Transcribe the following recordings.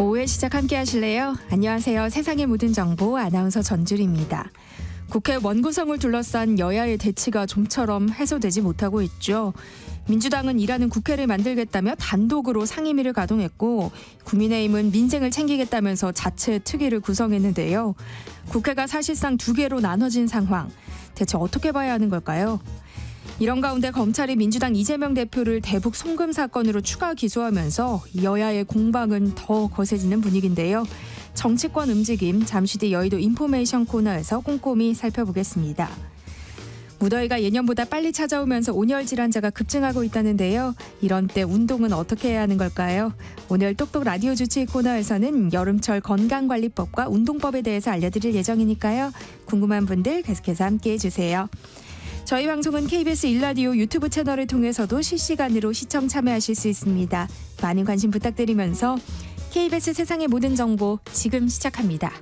오후에 시작 함께 하실래요? 안녕하세요. 세상의 모든 정보 아나운서 전주리입니다. 국회 원구성을 둘러싼 여야의 대치가 좀처럼 해소되지 못하고 있죠. 민주당은 일하는 국회를 만들겠다며 단독으로 상임위를 가동했고, 국민의힘은 민생을 챙기겠다면서 자체 특위를 구성했는데요. 국회가 사실상 두 개로 나눠진 상황. 대체 어떻게 봐야 하는 걸까요? 이런 가운데 검찰이 민주당 이재명 대표를 대북 송금 사건으로 추가 기소하면서 여야의 공방은 더 거세지는 분위기인데요. 정치권 움직임 잠시 뒤 여의도 인포메이션 코너에서 꼼꼼히 살펴보겠습니다. 무더위가 예년보다 빨리 찾아오면서 온열 질환자가 급증하고 있다는데요. 이런 때 운동은 어떻게 해야 하는 걸까요? 오늘 똑똑 라디오 주치 코너에서는 여름철 건강관리법과 운동법에 대해서 알려드릴 예정이니까요. 궁금한 분들 계속해서 함께해 주세요. 저희 방송은 KBS 1라디오 유튜브 채널을 통해서도 실시간으로 시청 참여하실 수 있습니다. 많은 관심 부탁드리면서 KBS 세상의 모든 정보 지금 시작합니다.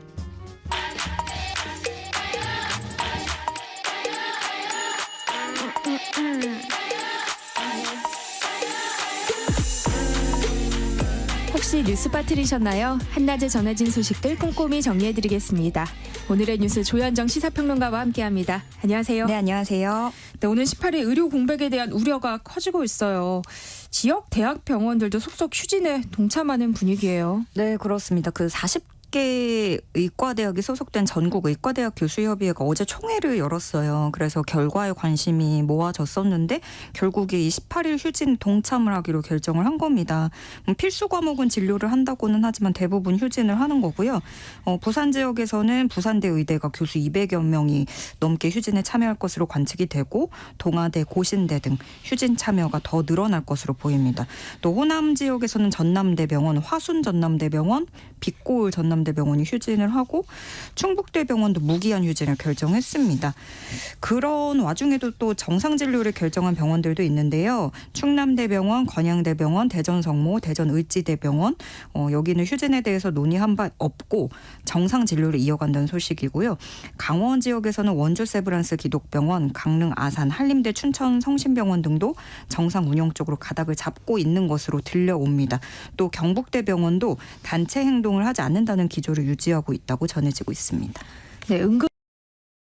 혹시 뉴스 빠뜨리셨나요? 한낮에 전해진 소식들 꼼꼼히 정리해드리겠습니다. 오늘의 뉴스 조현정 시사평론가와 함께합니다. 안녕하세요. 네, 안녕하세요. 네, 오는 18일 의료 공백에 대한 우려가 커지고 있어요. 지역 대학 병원들도 속속 휴진에 동참하는 분위기예요. 네, 그렇습니다. 40개 의과대학이 소속된 전국 의과대학 교수협의회가 어제 총회를 열었어요. 그래서 결과에 관심이 모아졌었는데 결국에 28일 휴진 동참을 하기로 결정을 한 겁니다. 필수 과목은 진료를 한다고는 하지만 대부분 휴진을 하는 거고요. 부산 지역에서는 부산대 의대가 교수 200여 명이 넘게 휴진에 참여할 것으로 관측이 되고 동아대, 고신대 등 휴진 참여가 더 늘어날 것으로 보입니다. 또 호남 지역에서는 전남대병원, 화순전남대병원, 빛고을 전남대병원이 휴진을 하고 충북대병원도 무기한 휴진을 결정했습니다. 그런 와중에도 또 정상진료를 결정한 병원들도 있는데요. 충남대병원, 건양대병원, 대전성모, 대전의지대병원 여기는 휴진에 대해서 논의한 바 없고 정상진료를 이어간다는 소식이고요. 강원 지역에서는 원주 세브란스 기독병원, 강릉 아산, 한림대 춘천 성심병원 등도 정상 운영 쪽으로 가닥을 잡고 있는 것으로 들려옵니다. 또 경북대병원도 단체 행동을 하지 않는다는 기조를 유지하고 있다고 전해지고 있습니다. 네,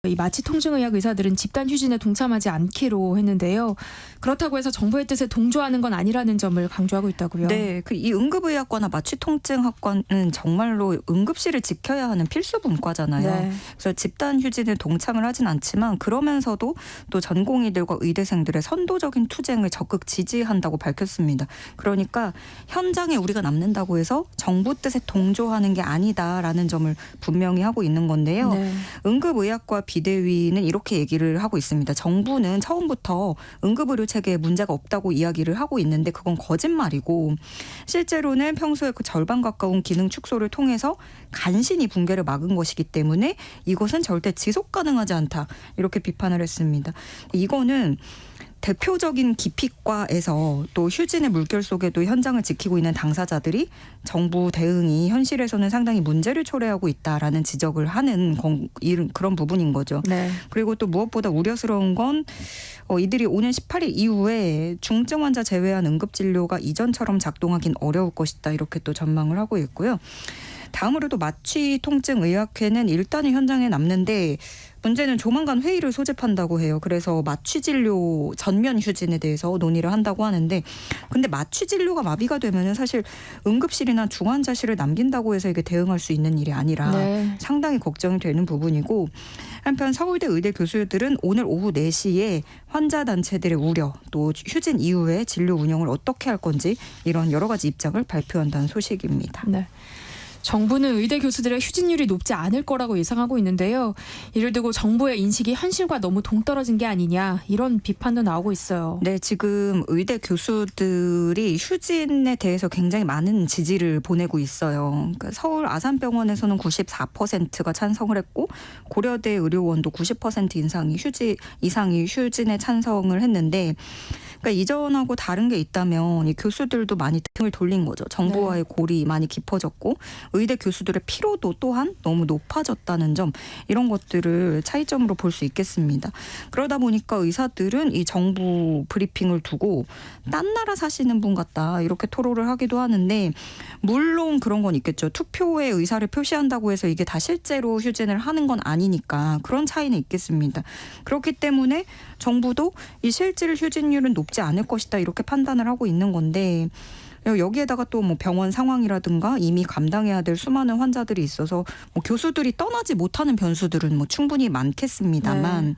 이 마취통증의학 의사들은 집단 휴진에 동참하지 않기로 했는데요. 그렇다고 해서 정부의 뜻에 동조하는 건 아니라는 점을 강조하고 있다고요. 네, 이 응급의학과나 마취통증학과는 정말로 응급실을 지켜야 하는 필수 분과잖아요. 네. 그래서 집단 휴진에 동참을 하진 않지만 그러면서도 또 전공의들과 의대생들의 선도적인 투쟁을 적극 지지한다고 밝혔습니다. 그러니까 현장에 우리가 남는다고 해서 정부 뜻에 동조하는 게 아니다라는 점을 분명히 하고 있는 건데요. 네. 응급의학과 비대위는 이렇게 얘기를 하고 있습니다. 정부는 처음부터 응급의료 체계에 문제가 없다고 이야기를 하고 있는데 그건 거짓말이고 실제로는 평소에 그 절반 가까운 기능 축소를 통해서 간신히 붕괴를 막은 것이기 때문에 이것은 절대 지속 가능하지 않다. 이렇게 비판을 했습니다. 이거는 대표적인 기피과에서 또 휴진의 물결 속에도 현장을 지키고 있는 당사자들이 정부 대응이 현실에서는 상당히 문제를 초래하고 있다라는 지적을 하는 그런 부분인 거죠. 네. 그리고 또 무엇보다 우려스러운 건 이들이 오는 18일 이후에 중증 환자 제외한 응급진료가 이전처럼 작동하긴 어려울 것이다. 이렇게 또 전망을 하고 있고요. 다음으로도 마취통증의학회는 일단은 현장에 남는데 문제는 조만간 회의를 소집한다고 해요. 그래서 마취진료 전면 휴진에 대해서 논의를 한다고 하는데 근데 마취진료가 마비가 되면은 사실 응급실이나 중환자실을 남긴다고 해서 이게 대응할 수 있는 일이 아니라 네. 상당히 걱정이 되는 부분이고 한편 서울대 의대 교수들은 오늘 오후 4시에 환자 단체들의 우려 또 휴진 이후에 진료 운영을 어떻게 할 건지 이런 여러 가지 입장을 발표한다는 소식입니다. 네. 정부는 의대 교수들의 휴진율이 높지 않을 거라고 예상하고 있는데요. 이를 두고 정부의 인식이 현실과 너무 동떨어진 게 아니냐 이런 비판도 나오고 있어요. 네, 지금 의대 교수들이 휴진에 대해서 굉장히 많은 지지를 보내고 있어요. 그러니까 서울 아산병원에서는 94%가 찬성을 했고 고려대 의료원도 90% 이상이 휴진에 찬성을 했는데 그러니까 이전하고 다른 게 있다면 이 교수들도 많이 등을 돌린 거죠. 정부와의 골이 많이 깊어졌고 의대 교수들의 피로도 또한 너무 높아졌다는 점, 이런 것들을 차이점으로 볼 수 있겠습니다. 그러다 보니까 의사들은 이 정부 브리핑을 두고 딴 나라 사시는 분 같다 이렇게 토로를 하기도 하는데, 물론 그런 건 있겠죠. 투표에 의사를 표시한다고 해서 이게 다 실제로 휴진을 하는 건 아니니까 그런 차이는 있겠습니다. 그렇기 때문에 정부도 이 실질 휴진율은 높지 않을 것이다 이렇게 판단을 하고 있는 건데, 여기에다가 또 뭐 병원 상황이라든가 이미 감당해야 될 수많은 환자들이 있어서 뭐 교수들이 떠나지 못하는 변수들은 뭐 충분히 많겠습니다만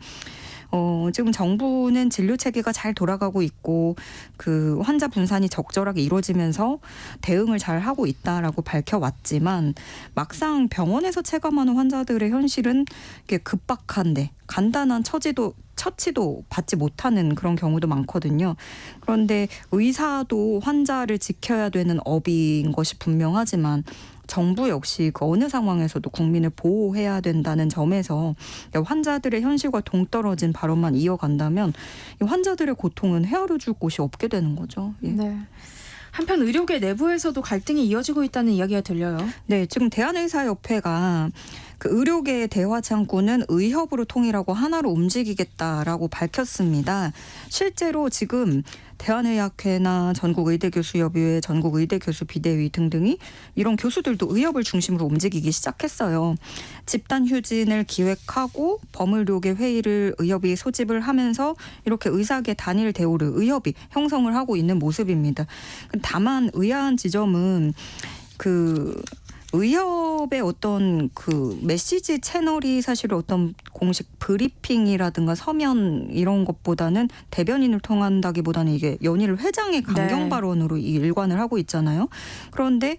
지금 정부는 진료 체계가 잘 돌아가고 있고 그 환자 분산이 적절하게 이루어지면서 대응을 잘 하고 있다라고 밝혀왔지만, 막상 병원에서 체감하는 환자들의 현실은 이게 급박한데 간단한 처치도 받지 못하는 그런 경우도 많거든요. 그런데 의사도 환자를 지켜야 되는 업인 것이 분명하지만 정부 역시 그 어느 상황에서도 국민을 보호해야 된다는 점에서 환자들의 현실과 동떨어진 발언만 이어간다면 이 환자들의 고통은 헤아려 줄 곳이 없게 되는 거죠. 예. 네. 한편 의료계 내부에서도 갈등이 이어지고 있다는 이야기가 들려요. 네, 지금 대한의사협회가 그 의료계의 대화 창구는 의협으로 통일하고 하나로 움직이겠다라고 밝혔습니다. 실제로 지금 대한의학회나 전국의대교수협의회, 전국의대교수비대위 등등이 이런 교수들도 의협을 중심으로 움직이기 시작했어요. 집단 휴진을 기획하고 범의료계 회의를 의협이 소집을 하면서 이렇게 의사계 단일 대우를 의협이 형성을 하고 있는 모습입니다. 다만 의아한 지점은 그 의협의 어떤 그 메시지 채널이 사실 어떤 공식 브리핑이라든가 서면 이런 것보다는 대변인을 통한다기보다는 이게 연일 회장의 강경 발언으로 일관을 하고 있잖아요. 그런데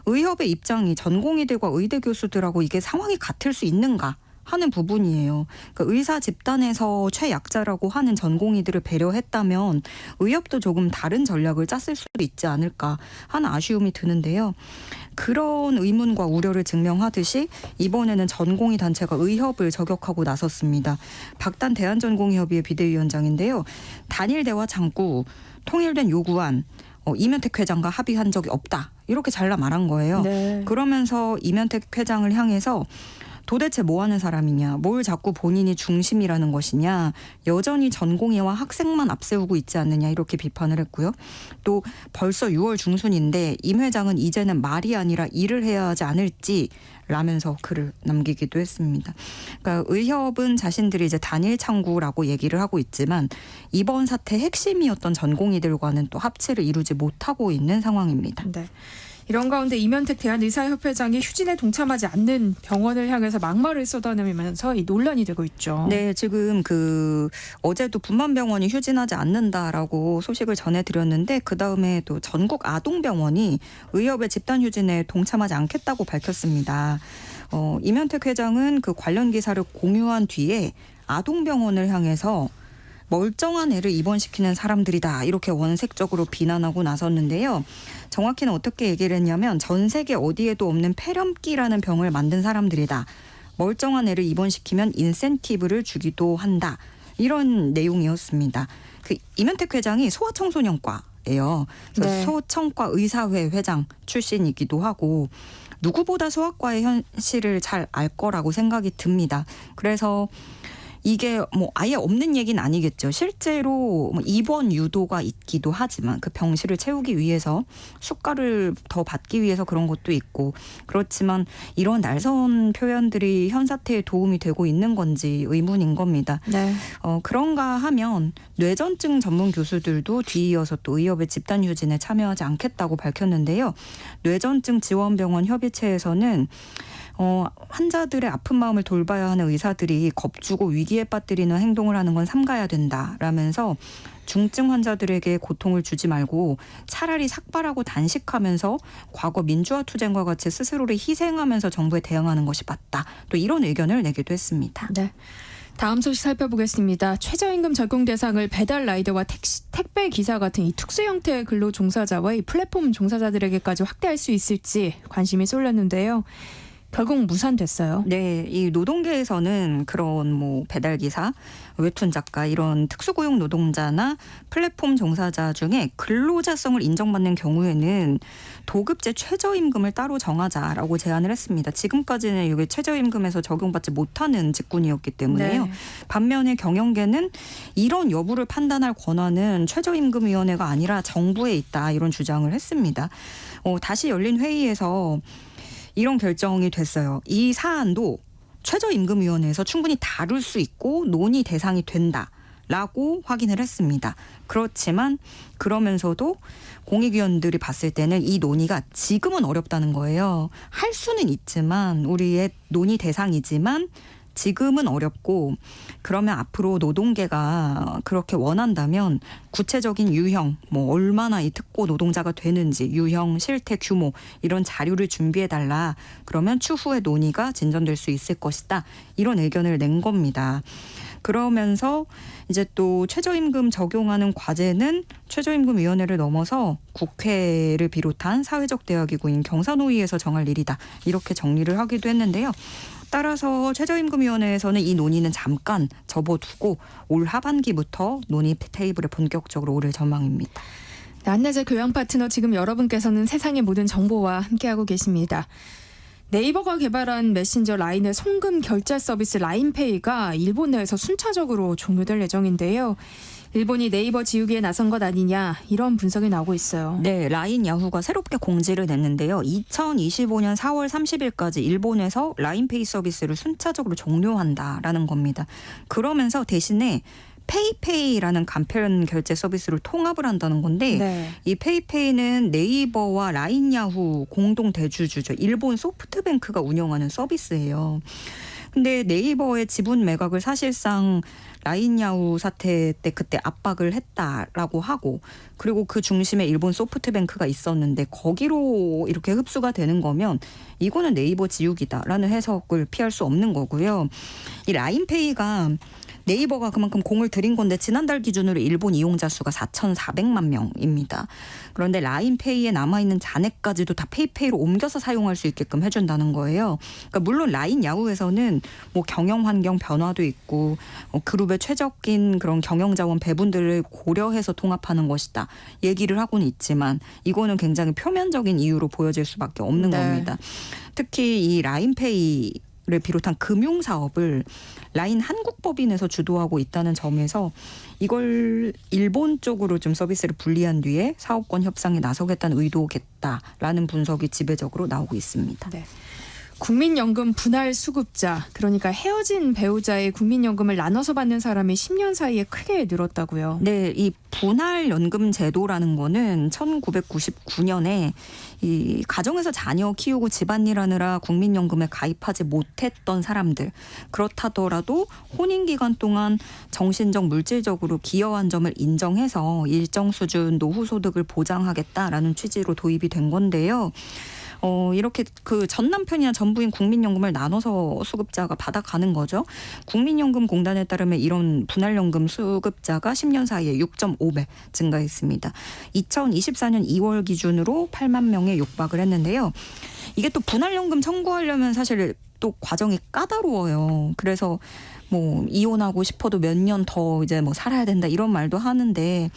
의협의 입장이 전공의들과 의대 교수들하고 이게 상황이 같을 수 있는가 하는 부분이에요. 그러니까 의사 집단에서 최약자라고 하는 전공의들을 배려했다면 의협도 조금 다른 전략을 짰을 수도 있지 않을까 하는 아쉬움이 드는데요. 그런 의문과 우려를 증명하듯이 이번에는 전공의 단체가 의협을 저격하고 나섰습니다. 박단 대한전공의협의회 비대위원장인데요. 단일 대화 창구, 통일된 요구안, 이면택 회장과 합의한 적이 없다. 이렇게 잘라 말한 거예요. 네. 그러면서 이면택 회장을 향해서 도대체 뭐 하는 사람이냐, 뭘 자꾸 본인이 중심이라는 것이냐, 여전히 전공의와 학생만 앞세우고 있지 않느냐 이렇게 비판을 했고요. 또 벌써 6월 중순인데 임 회장은 이제는 말이 아니라 일을 해야 하지 않을지 라면서 글을 남기기도 했습니다. 그러니까 의협은 자신들이 이제 단일 창구라고 얘기를 하고 있지만 이번 사태 핵심이었던 전공의들과는 또 합치를 이루지 못하고 있는 상황입니다. 네. 이런 가운데 이면택 대한의사협회장이 휴진에 동참하지 않는 병원을 향해서 막말을 쏟아내면서 이 논란이 되고 있죠. 네, 지금 어제도 분만병원이 휴진하지 않는다라고 소식을 전해드렸는데 그 다음에 또 전국 아동병원이 의협의 집단 휴진에 동참하지 않겠다고 밝혔습니다. 이면택 회장은 그 관련 기사를 공유한 뒤에 아동병원을 향해서 멀쩡한 애를 입원시키는 사람들이다 이렇게 원색적으로 비난하고 나섰는데요. 정확히는 어떻게 얘기를 했냐면 전 세계 어디에도 없는 폐렴기라는 병을 만든 사람들이다. 멀쩡한 애를 입원시키면 인센티브를 주기도 한다. 이런 내용이었습니다. 그 이면택 회장이 소아청소년과예요. 그래서 네. 소청과 의사회 회장 출신이기도 하고 누구보다 소아과의 현실을 잘 알 거라고 생각이 듭니다. 그래서 이게 뭐 아예 없는 얘기는 아니겠죠. 실제로 뭐 입원 유도가 있기도 하지만 그 병실을 채우기 위해서 수가를 더 받기 위해서 그런 것도 있고, 그렇지만 이런 날선 표현들이 현 사태에 도움이 되고 있는 건지 의문인 겁니다. 네. 그런가 하면 뇌전증 전문 교수들도 뒤이어서 또 의협의 집단 휴진에 참여하지 않겠다고 밝혔는데요. 뇌전증 지원병원 협의체에서는 환자들의 아픈 마음을 돌봐야 하는 의사들이 겁주고 위기에 빠뜨리는 행동을 하는 건 삼가야 된다라면서 중증 환자들에게 고통을 주지 말고 차라리 삭발하고 단식하면서 과거 민주화 투쟁과 같이 스스로를 희생하면서 정부에 대응하는 것이 맞다. 또 이런 의견을 내기도 했습니다. 네. 다음 소식 살펴보겠습니다. 최저임금 적용 대상을 배달 라이더와 택배 기사 같은 이 특수 형태의 근로 종사자와 이 플랫폼 종사자들에게까지 확대할 수 있을지 관심이 쏠렸는데요. 결국 무산됐어요. 네, 이 노동계에서는 그런 뭐 배달기사, 웹툰 작가 이런 특수고용 노동자나 플랫폼 종사자 중에 근로자성을 인정받는 경우에는 도급제 최저임금을 따로 정하자라고 제안을 했습니다. 지금까지는 이게 최저임금에서 적용받지 못하는 직군이었기 때문에요. 네. 반면에 경영계는 이런 여부를 판단할 권한은 최저임금위원회가 아니라 정부에 있다 이런 주장을 했습니다. 다시 열린 회의에서 이런 결정이 됐어요. 이 사안도 최저임금위원회에서 충분히 다룰 수 있고 논의 대상이 된다라고 확인을 했습니다. 그렇지만 그러면서도 공익위원들이 봤을 때는 이 논의가 지금은 어렵다는 거예요. 할 수는 있지만 우리의 논의 대상이지만 지금은 어렵고 그러면 앞으로 노동계가 그렇게 원한다면 구체적인 유형, 뭐 얼마나 이 특고 노동자가 되는지 유형, 실태, 규모 이런 자료를 준비해달라. 그러면 추후에 논의가 진전될 수 있을 것이다. 이런 의견을 낸 겁니다. 그러면서 이제 또 최저임금 적용하는 과제는 최저임금위원회를 넘어서 국회를 비롯한 사회적 대화기구인 경사노위에서 정할 일이다. 이렇게 정리를 하기도 했는데요. 따라서 최저임금위원회에서는 이 논의는 잠깐 접어두고 올 하반기부터 논의 테이블에 본격적으로 오를 전망입니다. 안내제 교양 파트너 지금 여러분께서는 세상의 모든 정보와 함께하고 계십니다. 네이버가 개발한 메신저 라인의 송금 결제 서비스 라인페이가 일본 내에서 순차적으로 종료될 예정인데요. 일본이 네이버 지우기에 나선 것 아니냐 이런 분석이 나오고 있어요. 네, 라인 야후가 새롭게 공지를 냈는데요. 2025년 4월 30일까지 일본에서 라인페이 서비스를 순차적으로 종료한다라는 겁니다. 그러면서 대신에 페이페이라는 간편 결제 서비스를 통합을 한다는 건데 네. 이 페이페이는 네이버와 라인 야후 공동 대주주죠. 일본 소프트뱅크가 운영하는 서비스예요. 근데 네이버의 지분 매각을 사실상 라인 야후 사태 때 그때 압박을 했다라고 하고 그리고 그 중심에 일본 소프트뱅크가 있었는데 거기로 이렇게 흡수가 되는 거면 이거는 네이버 지우기다라는 해석을 피할 수 없는 거고요. 이 라인페이가 네이버가 그만큼 공을 들인 건데 지난달 기준으로 일본 이용자 수가 4,400만 명입니다. 그런데 라인페이에 남아있는 잔액까지도 다 페이페이로 옮겨서 사용할 수 있게끔 해준다는 거예요. 그러니까 물론 라인 야후에서는 뭐 경영 환경 변화도 있고 그룹의 최적인 그런 경영 자원 배분들을 고려해서 통합하는 것이다. 얘기를 하고는 있지만 이거는 굉장히 표면적인 이유로 보여질 수밖에 없는 네. 겁니다. 특히 이 라인페이를 비롯한 금융 사업을 라인 한국법인에서 주도하고 있다는 점에서 이걸 일본 쪽으로 좀 서비스를 분리한 뒤에 사업권 협상에 나서겠다는 의도겠다라는 분석이 지배적으로 나오고 있습니다. 네. 국민연금 분할 수급자, 그러니까 헤어진 배우자의 국민연금을 나눠서 받는 사람이 10년 사이에 크게 늘었다고요. 네, 이 분할연금 제도라는 거는 1999년에 이 가정에서 자녀 키우고 집안일 하느라 국민연금에 가입하지 못했던 사람들 그렇다더라도 혼인 기간 동안 정신적 물질적으로 기여한 점을 인정해서 일정 수준 노후 소득을 보장하겠다라는 취지로 도입이 된 건데요. 이렇게 그 전 남편이나 전 부인 국민연금을 나눠서 수급자가 받아가는 거죠. 국민연금공단에 따르면 이런 분할연금 수급자가 10년 사이에 6.5배 증가했습니다. 2024년 2월 기준으로 8만 명에 육박을 했는데요. 이게 또 분할연금 청구하려면 사실 또 과정이 까다로워요. 그래서 뭐 이혼하고 싶어도 몇 년 더 이제 뭐 살아야 된다 이런 말도 하는데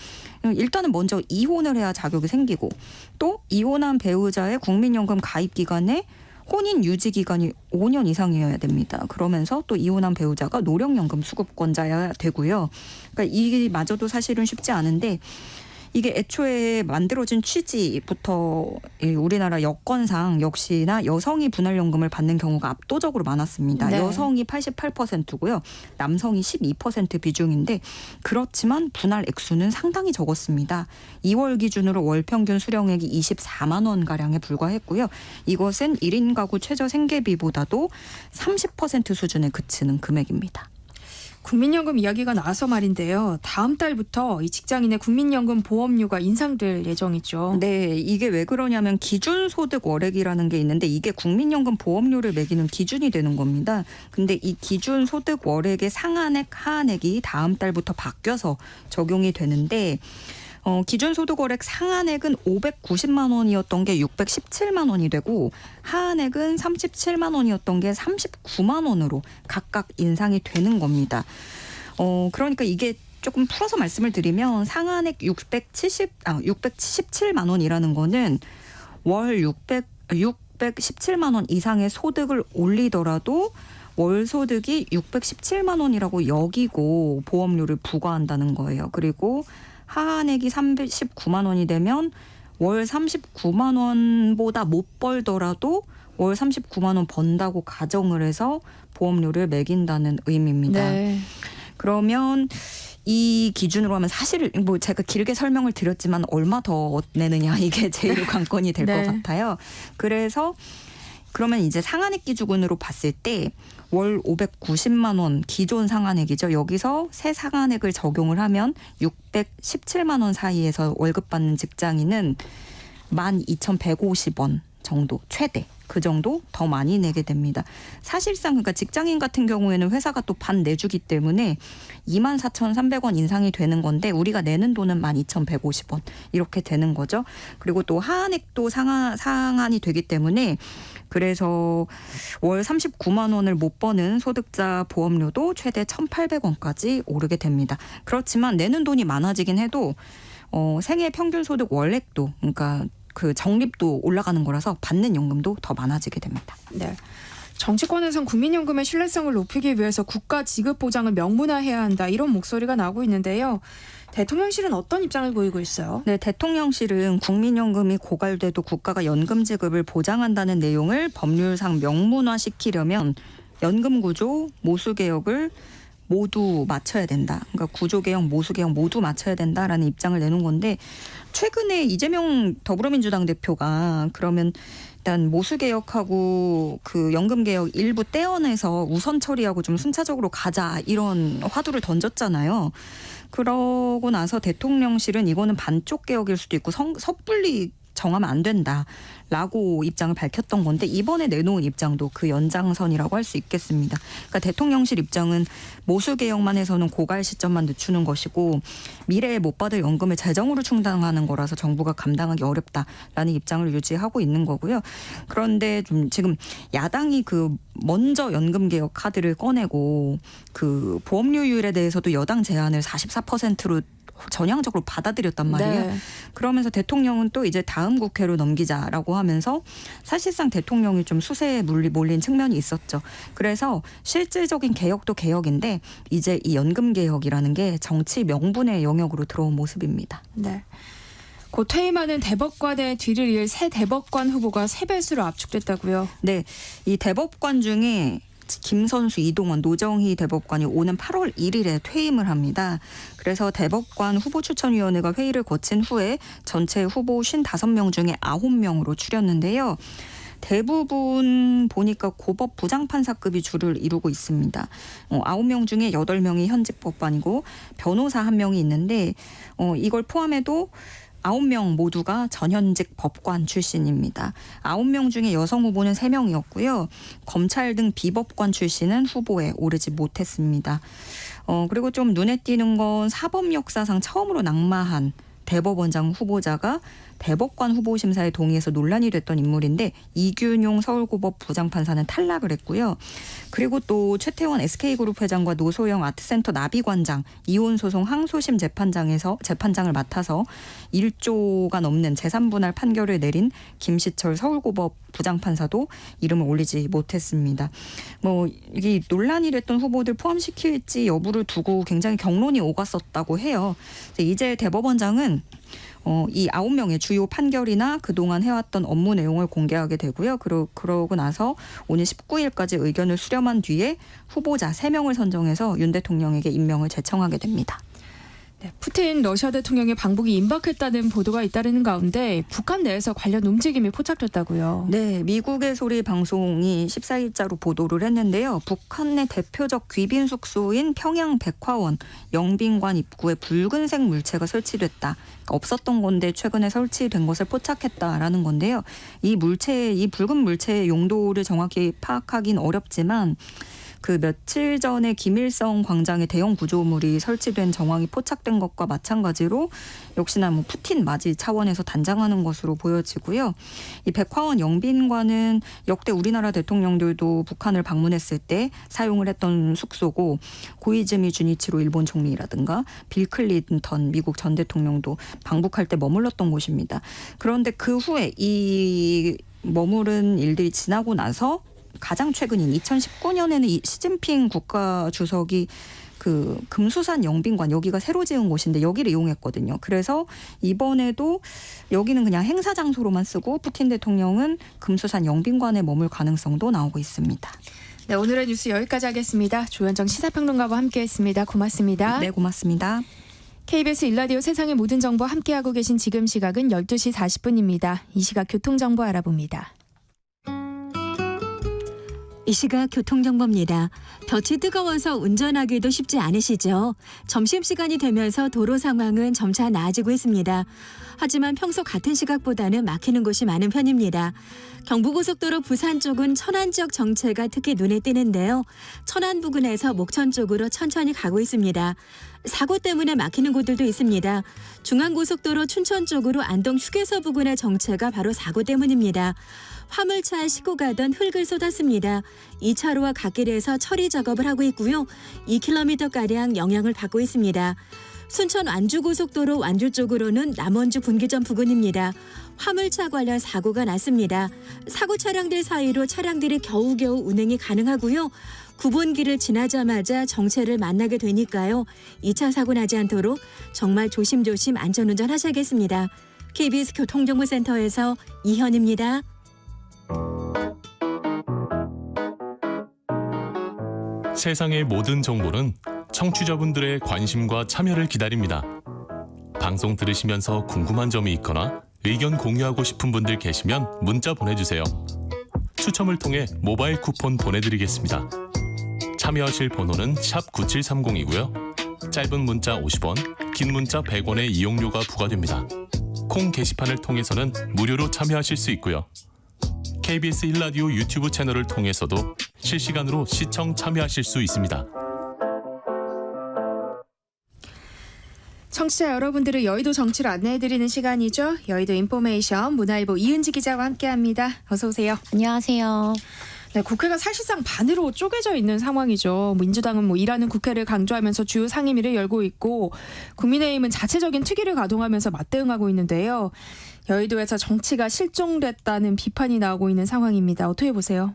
일단은 먼저 이혼을 해야 자격이 생기고 또 이혼한 배우자의 국민연금 가입 기간에 혼인 유지 기간이 5년 이상이어야 됩니다. 그러면서 또 이혼한 배우자가 노령연금 수급권자여야 되고요. 그러니까 이마저도 사실은 쉽지 않은데 이게 애초에 만들어진 취지부터 우리나라 여건상 역시나 여성이 분할연금을 받는 경우가 압도적으로 많았습니다. 네. 여성이 88%고요. 남성이 12% 비중인데 그렇지만 분할 액수는 상당히 적었습니다. 2월 기준으로 월 평균 수령액이 24만 원가량에 불과했고요. 이것은 1인 가구 최저 생계비보다도 30% 수준에 그치는 금액입니다. 국민연금 이야기가 나와서 말인데요. 다음 달부터 이 직장인의 국민연금 보험료가 인상될 예정이죠. 네, 이게 왜 그러냐면 기준소득 월액이라는 게 있는데 이게 국민연금 보험료를 매기는 기준이 되는 겁니다. 근데 이 기준소득 월액의 상한액, 하한액이 다음 달부터 바뀌어서 적용이 되는데 기준 소득월액 상한액은 590만 원이었던 게 617만 원이 되고 하한액은 37만 원이었던 게 39만 원으로 각각 인상이 되는 겁니다. 그러니까 이게 조금 풀어서 말씀을 드리면 상한액 617만 원이라는 거는 월 617만 원 이상의 소득을 올리더라도 월 소득이 617만 원이라고 여기고 보험료를 부과한다는 거예요. 그리고 하한액이 39만 원이 되면 월 39만 원보다 못 벌더라도 월 39만 원 번다고 가정을 해서 보험료를 매긴다는 의미입니다. 네. 그러면 이 기준으로 하면 사실 뭐 제가 길게 설명을 드렸지만 얼마 더 내느냐 이게 제일 관건이 될 것 네. 같아요. 그래서 그러면 이제 상한액 기준으로 봤을 때 월 590만 원 기존 상한액이죠. 여기서 새 상한액을 적용을 하면 617만 원 사이에서 월급 받는 직장인은 12,150원 정도 최대 그 정도 더 많이 내게 됩니다. 사실상 그러니까 직장인 같은 경우에는 회사가 또 반 내주기 때문에 24,300원 인상이 되는 건데 우리가 내는 돈은 12,150원 이렇게 되는 거죠. 그리고 또 하한액도 상한이 되기 때문에 그래서 월 39만 원을 못 버는 소득자 보험료도 최대 1,800원까지 오르게 됩니다. 그렇지만 내는 돈이 많아지긴 해도 생애 평균 소득 월액도 그러니까 그 적립도 올라가는 거라서 받는 연금도 더 많아지게 됩니다. 네. 정치권에선 국민연금의 신뢰성을 높이기 위해서 국가 지급 보장을 명문화해야 한다 이런 목소리가 나오고 있는데요. 대통령실은 어떤 입장을 보이고 있어요? 네, 대통령실은 국민연금이 고갈돼도 국가가 연금 지급을 보장한다는 내용을 법률상 명문화시키려면 연금 구조, 모수 개혁을 모두 맞춰야 된다. 그러니까 구조개혁, 모수개혁 모두 맞춰야 된다라는 입장을 내놓은 건데 최근에 이재명 더불어민주당 대표가 그러면 일단 모수개혁하고 그 연금개혁 일부 떼어내서 우선 처리하고 좀 순차적으로 가자 이런 화두를 던졌잖아요. 그러고 나서 대통령실은 이거는 반쪽 개혁일 수도 있고 섣불리 정하면 안 된다라고 입장을 밝혔던 건데 이번에 내놓은 입장도 그 연장선이라고 할 수 있겠습니다. 그러니까 대통령실 입장은 모수 개혁만 해서는 고갈 시점만 늦추는 것이고 미래에 못 받을 연금을 재정으로 충당하는 거라서 정부가 감당하기 어렵다라는 입장을 유지하고 있는 거고요. 그런데 좀 지금 야당이 그 먼저 연금 개혁 카드를 꺼내고 그 보험료율에 대해서도 여당 제안을 44%로 전향적으로 받아들였단 말이에요. 네. 그러면서 대통령은 또 이제 다음 국회로 넘기자라고 하면서 사실상 대통령이 좀 수세에 몰린 측면이 있었죠. 그래서 실질적인 개혁도 개혁인데 이제 이 연금 개혁이라는 게 정치 명분의 영역으로 들어온 모습입니다. 네. 곧 퇴임하는 대법관의 뒤를 이을 새 대법관 후보가 세 배수로 압축됐다고요. 네, 이 대법관 중에 김선수, 이동원, 노정희 대법관이 오는 8월 1일에 퇴임을 합니다. 그래서 대법관 후보추천위원회가 회의를 거친 후에 전체 후보 55명 중에 9명으로 추렸는데요. 대부분 보니까 고법 부장판사급이 주를 이루고 있습니다. 9명 중에 8명이 현직 법관이고 변호사 1명이 있는데 이걸 포함해도 9명 모두가 전현직 법관 출신입니다. 9명 중에 여성 후보는 3명이었고요. 검찰 등 비법관 출신은 후보에 오르지 못했습니다. 그리고 좀 눈에 띄는 건 사법 역사상 처음으로 낙마한 대법원장 후보자가 대법관 후보 심사에 동의해서 논란이 됐던 인물인데 이균용 서울고법 부장판사는 탈락을 했고요. 그리고 또 최태원 SK그룹 회장과 노소영 아트센터 나비관장 이혼 소송 항소심 재판장을 맡아서 1조가 넘는 재산분할 판결을 내린 김시철 서울고법 부장판사도 이름을 올리지 못했습니다. 이게 논란이 됐던 후보들 포함시킬지 여부를 두고 굉장히 경론이 오갔었다고 해요. 이제 대법원장은 이 9명의 주요 판결이나 그동안 해왔던 업무 내용을 공개하게 되고요. 그러고 나서 오늘 19일까지 의견을 수렴한 뒤에 후보자 3명을 선정해서 윤 대통령에게 임명을 제청하게 됩니다. 네, 푸틴 러시아 대통령의 방북이 임박했다는 보도가 잇따르는 가운데 북한 내에서 관련 움직임이 포착됐다고요. 네, 미국의 소리 방송이 14일자로 보도를 했는데요. 북한 내 대표적 귀빈 숙소인 평양 백화원 영빈관 입구에 붉은색 물체가 설치됐다. 없었던 건데 최근에 설치된 것을 포착했다라는 건데요. 이 붉은 물체의 용도를 정확히 파악하긴 어렵지만 그 며칠 전에 김일성 광장에 대형 구조물이 설치된 정황이 포착된 것과 마찬가지로 역시나 뭐 푸틴 맞이 차원에서 단장하는 것으로 보여지고요. 이 백화원 영빈관은 역대 우리나라 대통령들도 북한을 방문했을 때 사용을 했던 숙소고 고이즈미 주니치로 일본 총리라든가 빌 클린턴 미국 전 대통령도 방북할 때 머물렀던 곳입니다. 그런데 그 후에 이 머무른 일들이 지나고 나서 가장 최근인 2019년에는 시진핑 국가 주석이 그 금수산 영빈관 여기가 새로 지은 곳인데 여기를 이용했거든요. 그래서 이번에도 여기는 그냥 행사 장소로만 쓰고 푸틴 대통령은 금수산 영빈관에 머물 가능성도 나오고 있습니다. 네, 오늘의 뉴스 여기까지 하겠습니다. 조현정 시사평론가와 함께했습니다. 고맙습니다. 네, 고맙습니다. KBS 1라디오 세상의 모든 정보 함께하고 계신 지금 시각은 12시 40분입니다. 이 시각 교통정보 알아봅니다. 이 시각 교통정보입니다. 볕이 뜨거워서 운전하기도 쉽지 않으시죠? 점심시간이 되면서 도로 상황은 점차 나아지고 있습니다. 하지만 평소 같은 시각보다는 막히는 곳이 많은 편입니다. 경부고속도로 부산 쪽은 천안 지역 정체가 특히 눈에 띄는데요. 천안 부근에서 목천 쪽으로 천천히 가고 있습니다. 사고 때문에 막히는 곳들도 있습니다. 중앙고속도로 춘천 쪽으로 안동 휴게소 부근의 정체가 바로 사고 때문입니다. 화물차에 싣고 가던 흙을 쏟았습니다. 2차로와 갓길에서 처리 작업을 하고 있고요. 2km가량 영향을 받고 있습니다. 순천 완주고속도로 완주 쪽으로는 남원주 분기점 부근입니다. 화물차 관련 사고가 났습니다. 사고 차량들 사이로 차량들이 겨우겨우 운행이 가능하고요. 9번길을 지나자마자 정체를 만나게 되니까요. 2차 사고 나지 않도록 정말 조심조심 안전운전 하셔야겠습니다. KBS 교통정보센터에서 이현입니다. 세상의 모든 정보는 청취자분들의 관심과 참여를 기다립니다. 방송 들으시면서 궁금한 점이 있거나 의견 공유하고 싶은 분들 계시면 문자 보내주세요. 추첨을 통해 모바일 쿠폰 보내드리겠습니다. 참여하실 번호는 샵 9730이고요. 짧은 문자 50원, 긴 문자 100원의 이용료가 부과됩니다. 콩 게시판을 통해서는 무료로 참여하실 수 있고요. KBS 1라디오 유튜브 채널을 통해서도 실시간으로 시청 참여하실 수 있습니다. 청취자 여러분들을 여의도 정치를 안내해드리는 시간이죠. 여의도 인포메이션 문화일보 이은지 기자와 함께합니다. 어서 오세요. 안녕하세요. 네, 국회가 사실상 반으로 쪼개져 있는 상황이죠. 민주당은 일하는 국회를 강조하면서 주요 상임위를 열고 있고 국민의힘은 자체적인 특위를 가동하면서 맞대응하고 있는데요. 여의도에서 정치가 실종됐다는 비판이 나오고 있는 상황입니다. 어떻게 보세요?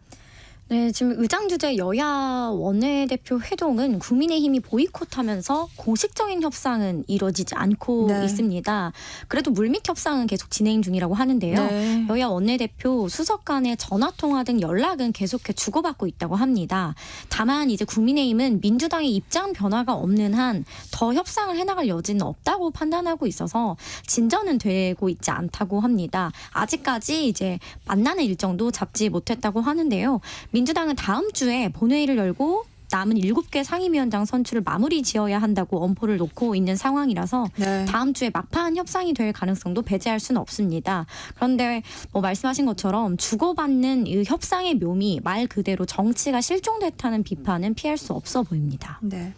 네, 지금 의장 주재 여야 원내대표 회동은 국민의힘이 보이콧하면서 공식적인 협상은 이루어지지 않고 네. 있습니다. 그래도 물밑 협상은 계속 진행 중이라고 하는데요. 네. 여야 원내대표 수석 간의 전화통화 등 연락은 계속해 주고받고 있다고 합니다. 다만 이제 국민의힘은 민주당의 입장 변화가 없는 한 더 협상을 해나갈 여지는 없다고 판단하고 있어서 진전은 되고 있지 않다고 합니다. 아직까지 이제 만나는 일정도 잡지 못했다고 하는데요. 민주당은 다음 주에 본회의를 열고 남은 7개 상임위원장 선출을 마무리 지어야 한다고 엄포를 놓고 있는 상황이라서 네. 다음 주에 막판 협상이 될 가능성도 배제할 수는 없습니다. 그런데 말씀하신 것처럼 주고받는 이 협상의 묘미 말 그대로 정치가 실종됐다는 비판은 피할 수 없어 보입니다. 네.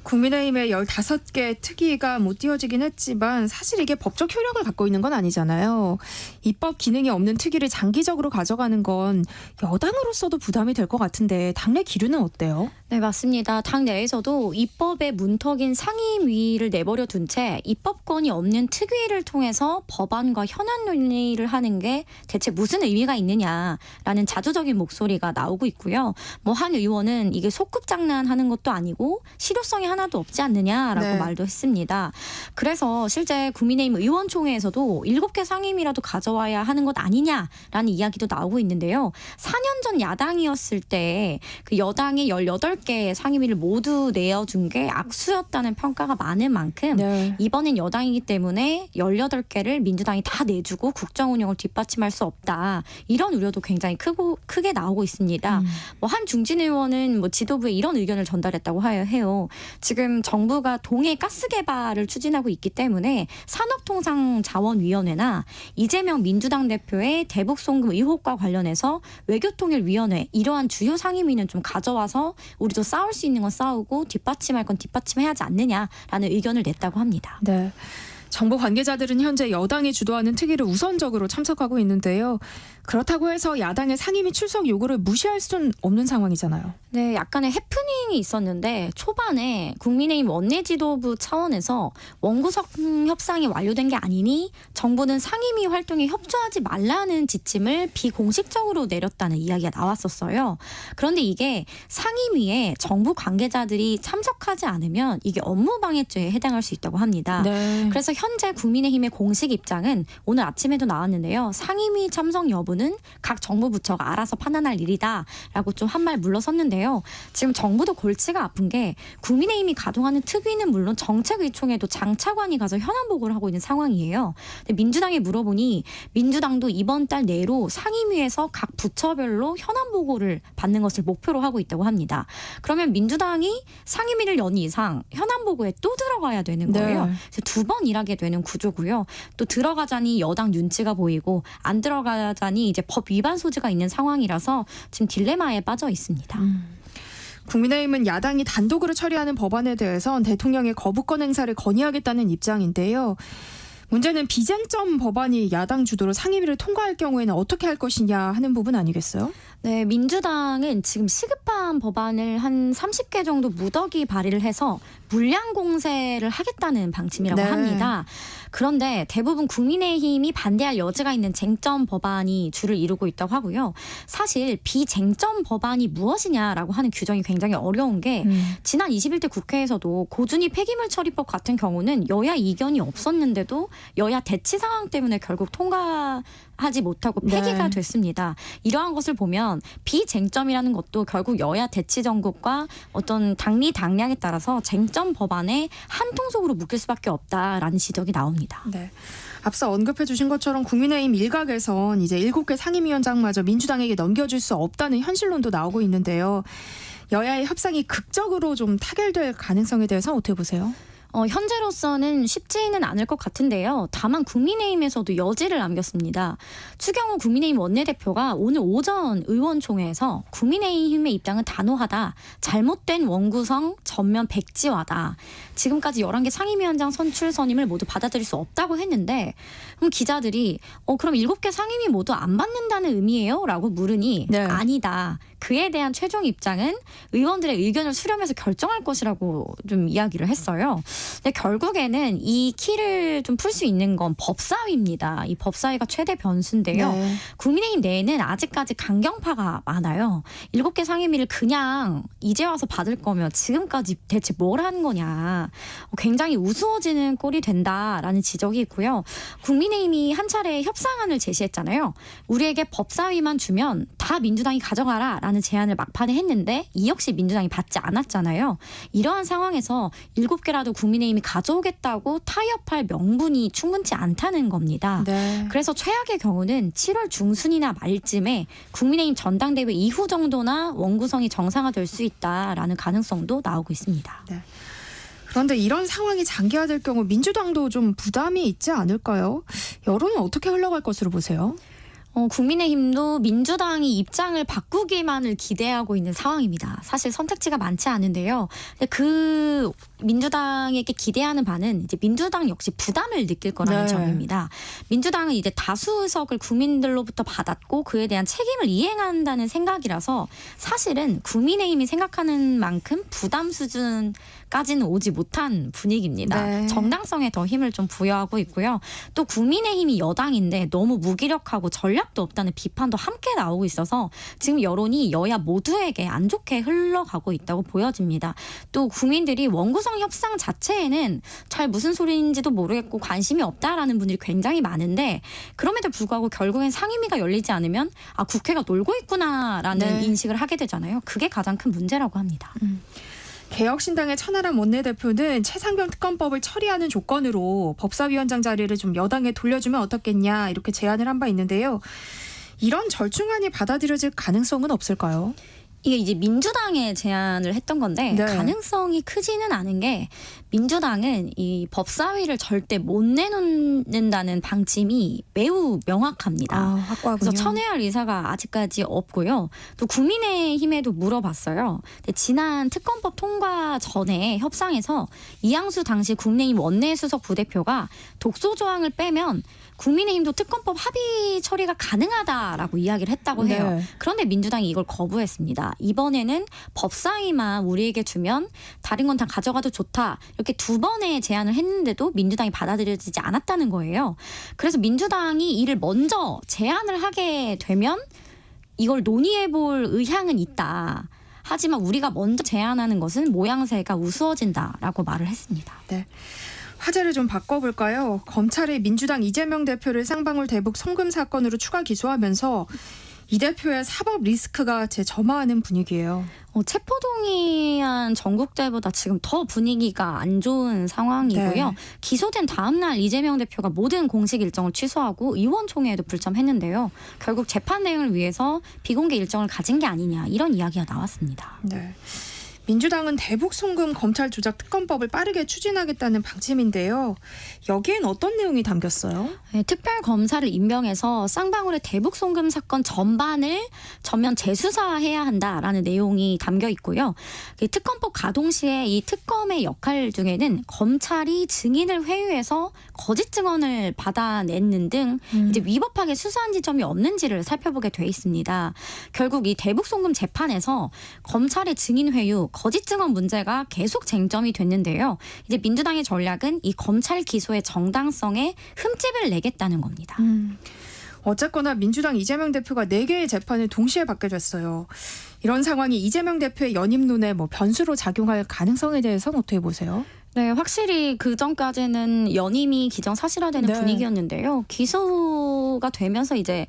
국민의힘의 15개 특위가 못 띄워지긴 했지만 사실 이게 법적 효력을 갖고 있는 건 아니잖아요. 입법 기능이 없는 특위를 장기적으로 가져가는 건 여당으로서도 부담이 될 것 같은데 당내 기류는 어때요? 네, 맞습니다. 당 내에서도 입법의 문턱인 상임위를 내버려 둔 채 입법권이 없는 특위를 통해서 법안과 현안 논의를 하는 게 대체 무슨 의미가 있느냐라는 자조적인 목소리가 나오고 있고요. 한 의원은 이게 소꿉장난하는 것도 아니고 실효성이 하나도 없지 않느냐라고 네. 말도 했습니다. 그래서 실제 국민의힘 의원총회에서도 7개 상임위라도 가져와야 하는 것 아니냐라는 이야기도 나오고 있는데요. 4년 전 야당이었을 때 그 여당의 18개 상임위를 모두 내어준 게 악수였다는 평가가 많은 만큼 네. 이번엔 여당이기 때문에 18개를 민주당이 다 내주고 국정 운영을 뒷받침할 수 없다. 이런 우려도 굉장히 크게 나오고 있습니다. 한 중진 의원은 지도부에 이런 의견을 전달했다고 해요. 지금 정부가 동해 가스 개발을 추진하고 있기 때문에 산업통상자원위원회나 이재명 민주당 대표의 대북 송금 의혹과 관련해서 외교통일위원회 이러한 주요 상임위는 좀 가져와서 우리도 싸울 수 있는 건 싸우고 뒷받침할 건 뒷받침해야 하지 않느냐라는 의견을 냈다고 합니다. 네. 정부 관계자들은 현재 여당이 주도하는 특위를 우선적으로 참석하고 있는데요. 그렇다고 해서 야당의 상임위 출석 요구를 무시할 수는 없는 상황이잖아요. 네, 약간의 해프닝이 있었는데 초반에 국민의힘 원내지도부 차원에서 원구성 협상이 완료된 게 아니니 정부는 상임위 활동에 협조하지 말라는 지침을 비공식적으로 내렸다는 이야기가 나왔었어요. 그런데 이게 상임위에 정부 관계자들이 참석하지 않으면 이게 업무방해죄에 해당할 수 있다고 합니다. 네. 그래서 현재 국민의힘의 공식 입장은 오늘 아침에도 나왔는데요. 상임위 참석 여부는 각 정부 부처가 알아서 판단할 일이다라고 좀 한 말 물러섰는데요. 지금 정부도 골치가 아픈 게 국민의힘이 가동하는 특위는 물론 정책의총회도 장차관이 가서 현안 보고를 하고 있는 상황이에요. 근데 민주당에 물어보니 민주당도 이번 달 내로 상임위에서 각 부처별로 현안 보고를 받는 것을 목표로 하고 있다고 합니다. 그러면 민주당이 상임위를 연 이상 현안 보고에 또 들어가야 되는 거예요. 네. 그래서 두 번 일하게 되는 구조고요. 또 들어가자니 여당 눈치가 보이고 안 들어가자니 이제 법 위반 소지가 있는 상황이라서 지금 딜레마에 빠져 있습니다. 국민의힘은 야당이 단독으로 처리하는 법안에 대해선 대통령의 거부권 행사를 건의하겠다는 입장인데요. 문제는 비쟁점 법안이 야당 주도로 상임위를 통과할 경우에는 어떻게 할 것이냐 하는 부분 아니겠어요? 네, 민주당은 지금 시급한 법안을 한 30개 정도 무더기 발의를 해서 물량 공세를 하겠다는 방침이라고 네. 합니다. 그런데 대부분 국민의힘이 반대할 여지가 있는 쟁점 법안이 주를 이루고 있다고 하고요. 사실 비쟁점 법안이 무엇이냐라고 하는 규정이 굉장히 어려운 게 지난 21대 국회에서도 고준위 폐기물 처리법 같은 경우는 여야 이견이 없었는데도 여야 대치 상황 때문에 결국 통과하지 못하고 폐기가 네. 됐습니다. 이러한 것을 보면 비쟁점이라는 것도 결국 여야 대치 정국과 어떤 당리 당략에 따라서 쟁점 법안에 한 통속으로 묶일 수밖에 없다라는 지적이 나옵니다. 네. 앞서 언급해 주신 것처럼 국민의힘 일각에선 이제 7개 상임위원장마저 민주당에게 넘겨줄 수 없다는 현실론도 나오고 있는데요. 여야의 협상이 극적으로 좀 타결될 가능성에 대해서는 어떻게 보세요? 현재로서는 쉽지는 않을 것 같은데요. 다만 국민의힘에서도 여지를 남겼습니다. 추경호 국민의힘 원내대표가 오늘 오전 의원총회에서 국민의힘의 입장은 단호하다. 잘못된 원구성 전면 백지화다. 지금까지 11개 상임위원장 선출 선임을 모두 받아들일 수 없다고 했는데 그럼 기자들이 그럼 7개 상임위 모두 안 받는다는 의미예요? 라고 물으니 네. 아니다. 그에 대한 최종 입장은 의원들의 의견을 수렴해서 결정할 것이라고 좀 이야기를 했어요. 근데 결국에는 이 키를 좀 풀 수 있는 건 법사위입니다. 이 법사위가 최대 변수인데요. 네. 국민의힘 내에는 아직까지 강경파가 많아요. 7개 상임위를 그냥 이제 와서 받을 거면 지금까지 대체 뭘 한 거냐. 굉장히 우스워지는 꼴이 된다라는 지적이 있고요. 국민의힘이 한 차례 협상안을 제시했잖아요. 우리에게 법사위만 주면 다 민주당이 가져가라 라는 제안을 막판에 했는데 이 역시 민주당이 받지 않았잖아요. 이러한 상황에서 7개라도 국민의힘이 가져오겠다고 타협할 명분이 충분치 않다는 겁니다. 네. 그래서 최악의 경우는 7월 중순이나 말쯤에 국민의힘 전당대회 이후 정도나 원구성이 정상화될 수 있다라는 가능성도 나오고 있습니다. 그런데 이런 상황이 장기화될 경우 민주당도 좀 부담이 있지 않을까요? 여론은 어떻게 흘러갈 것으로 보세요? 국민의힘도 민주당이 입장을 바꾸기만을 기대하고 있는 상황입니다. 사실 선택지가 많지 않은데요. 근데 그 민주당에게 기대하는 바는 이제 민주당 역시 부담을 느낄 거라는 네. 점입니다. 민주당은 이제 다수 의석을 국민들로부터 받았고 그에 대한 책임을 이행한다는 생각이라서 사실은 국민의힘이 생각하는 만큼 부담 수준까지는 오지 못한 분위기입니다. 네. 정당성에 더 힘을 좀 부여하고 있고요. 또 국민의힘이 여당인데 너무 무기력하고 전략도 없다는 비판도 함께 나오고 있어서 지금 여론이 여야 모두에게 안 좋게 흘러가고 있다고 보여집니다. 또 국민들이 원구성 협상 자체에는 잘 무슨 소리인지도 모르겠고 관심이 없다라는 분들이 굉장히 많은데 그럼에도 불구하고 결국엔 상임위가 열리지 않으면 국회가 놀고 있구나라는 네. 인식을 하게 되잖아요. 그게 가장 큰 문제라고 합니다. 개혁신당의 천하람 원내대표는 최상병 특검법을 처리하는 조건으로 법사위원장 자리를 좀 여당에 돌려주면 어떻겠냐 이렇게 제안을 한 바 있는데요. 이런 절충안이 받아들여질 가능성은 없을까요? 이게 이제 민주당에 제안을 했던 건데 네. 가능성이 크지는 않은 게 민주당은 이 법사위를 절대 못 내놓는다는 방침이 매우 명확합니다. 확고하군요. 그래서 천회할 의사가 아직까지 없고요. 또 국민의힘에도 물어봤어요. 근데 지난 특검법 통과 전에 협상에서 이양수 당시 국민의힘 원내수석 부대표가 독소 조항을 빼면 국민의힘도 특검법 합의 처리가 가능하다라고 이야기를 했다고 해요. 네. 그런데 민주당이 이걸 거부했습니다. 이번에는 법사위만 우리에게 주면 다른 건 다 가져가도 좋다. 이렇게 두 번의 제안을 했는데도 민주당이 받아들여지지 않았다는 거예요. 그래서 민주당이 이를 먼저 제안을 하게 되면 이걸 논의해볼 의향은 있다. 하지만 우리가 먼저 제안하는 것은 모양새가 우스워진다라고 말을 했습니다. 화제를 좀 바꿔볼까요? 검찰이 민주당 이재명 대표를 쌍방울 대북 송금 사건으로 추가 기소하면서 이 대표의 사법 리스크가 재점화하는 분위기예요. 체포동의안 전국대보다 지금 더 분위기가 안 좋은 상황이고요. 네. 기소된 다음 날 이재명 대표가 모든 공식 일정을 취소하고 의원총회에도 불참했는데요. 결국 재판 대응을 위해서 비공개 일정을 가진 게 아니냐 이런 이야기가 나왔습니다. 네. 민주당은 대북 송금 검찰 조작 특검법을 빠르게 추진하겠다는 방침인데요. 여기엔 어떤 내용이 담겼어요? 네, 특별 검사를 임명해서 쌍방울의 대북 송금 사건 전반을 전면 재수사해야 한다라는 내용이 담겨 있고요. 이 특검법 가동 시에 이 특검의 역할 중에는 검찰이 증인을 회유해서 거짓 증언을 받아내는 등 이제 위법하게 수사한 지점이 없는지를 살펴보게 돼 있습니다. 결국 이 대북 송금 재판에서 검찰의 증인 회유, 거짓 증언 문제가 계속 쟁점이 됐는데요. 이제 민주당의 전략은 이 검찰 기소의 정당성에 흠집을 내겠다는 겁니다. 어쨌거나 민주당 이재명 대표가 4개의 재판을 동시에 받게 됐어요. 이런 상황이 이재명 대표의 연임론에 변수로 작용할 가능성에 대해서는 어떻게 보세요? 네, 확실히 그 전까지는 연임이 기정사실화되는 네. 분위기였는데요. 기소가 되면서 이제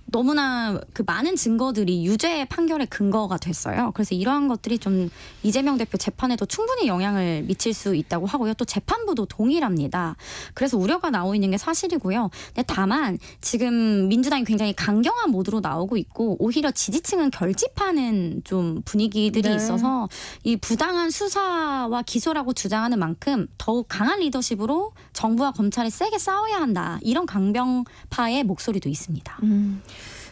너무나 그 많은 증거들이 유죄 판결의 근거가 됐어요. 그래서 이러한 것들이 좀 이재명 대표 재판에도 충분히 영향을 미칠 수 있다고 하고요. 또 재판부도 동일합니다. 그래서 우려가 나오고 있는 게 사실이고요. 근데 다만 지금 민주당이 굉장히 강경한 모드로 나오고 있고 오히려 지지층은 결집하는 좀 분위기들이 네. 있어서 이 부당한 수사와 기소라고 주장하는 만큼 더욱 강한 리더십으로 정부와 검찰이 세게 싸워야 한다. 이런 강경파의 목소리도 있습니다.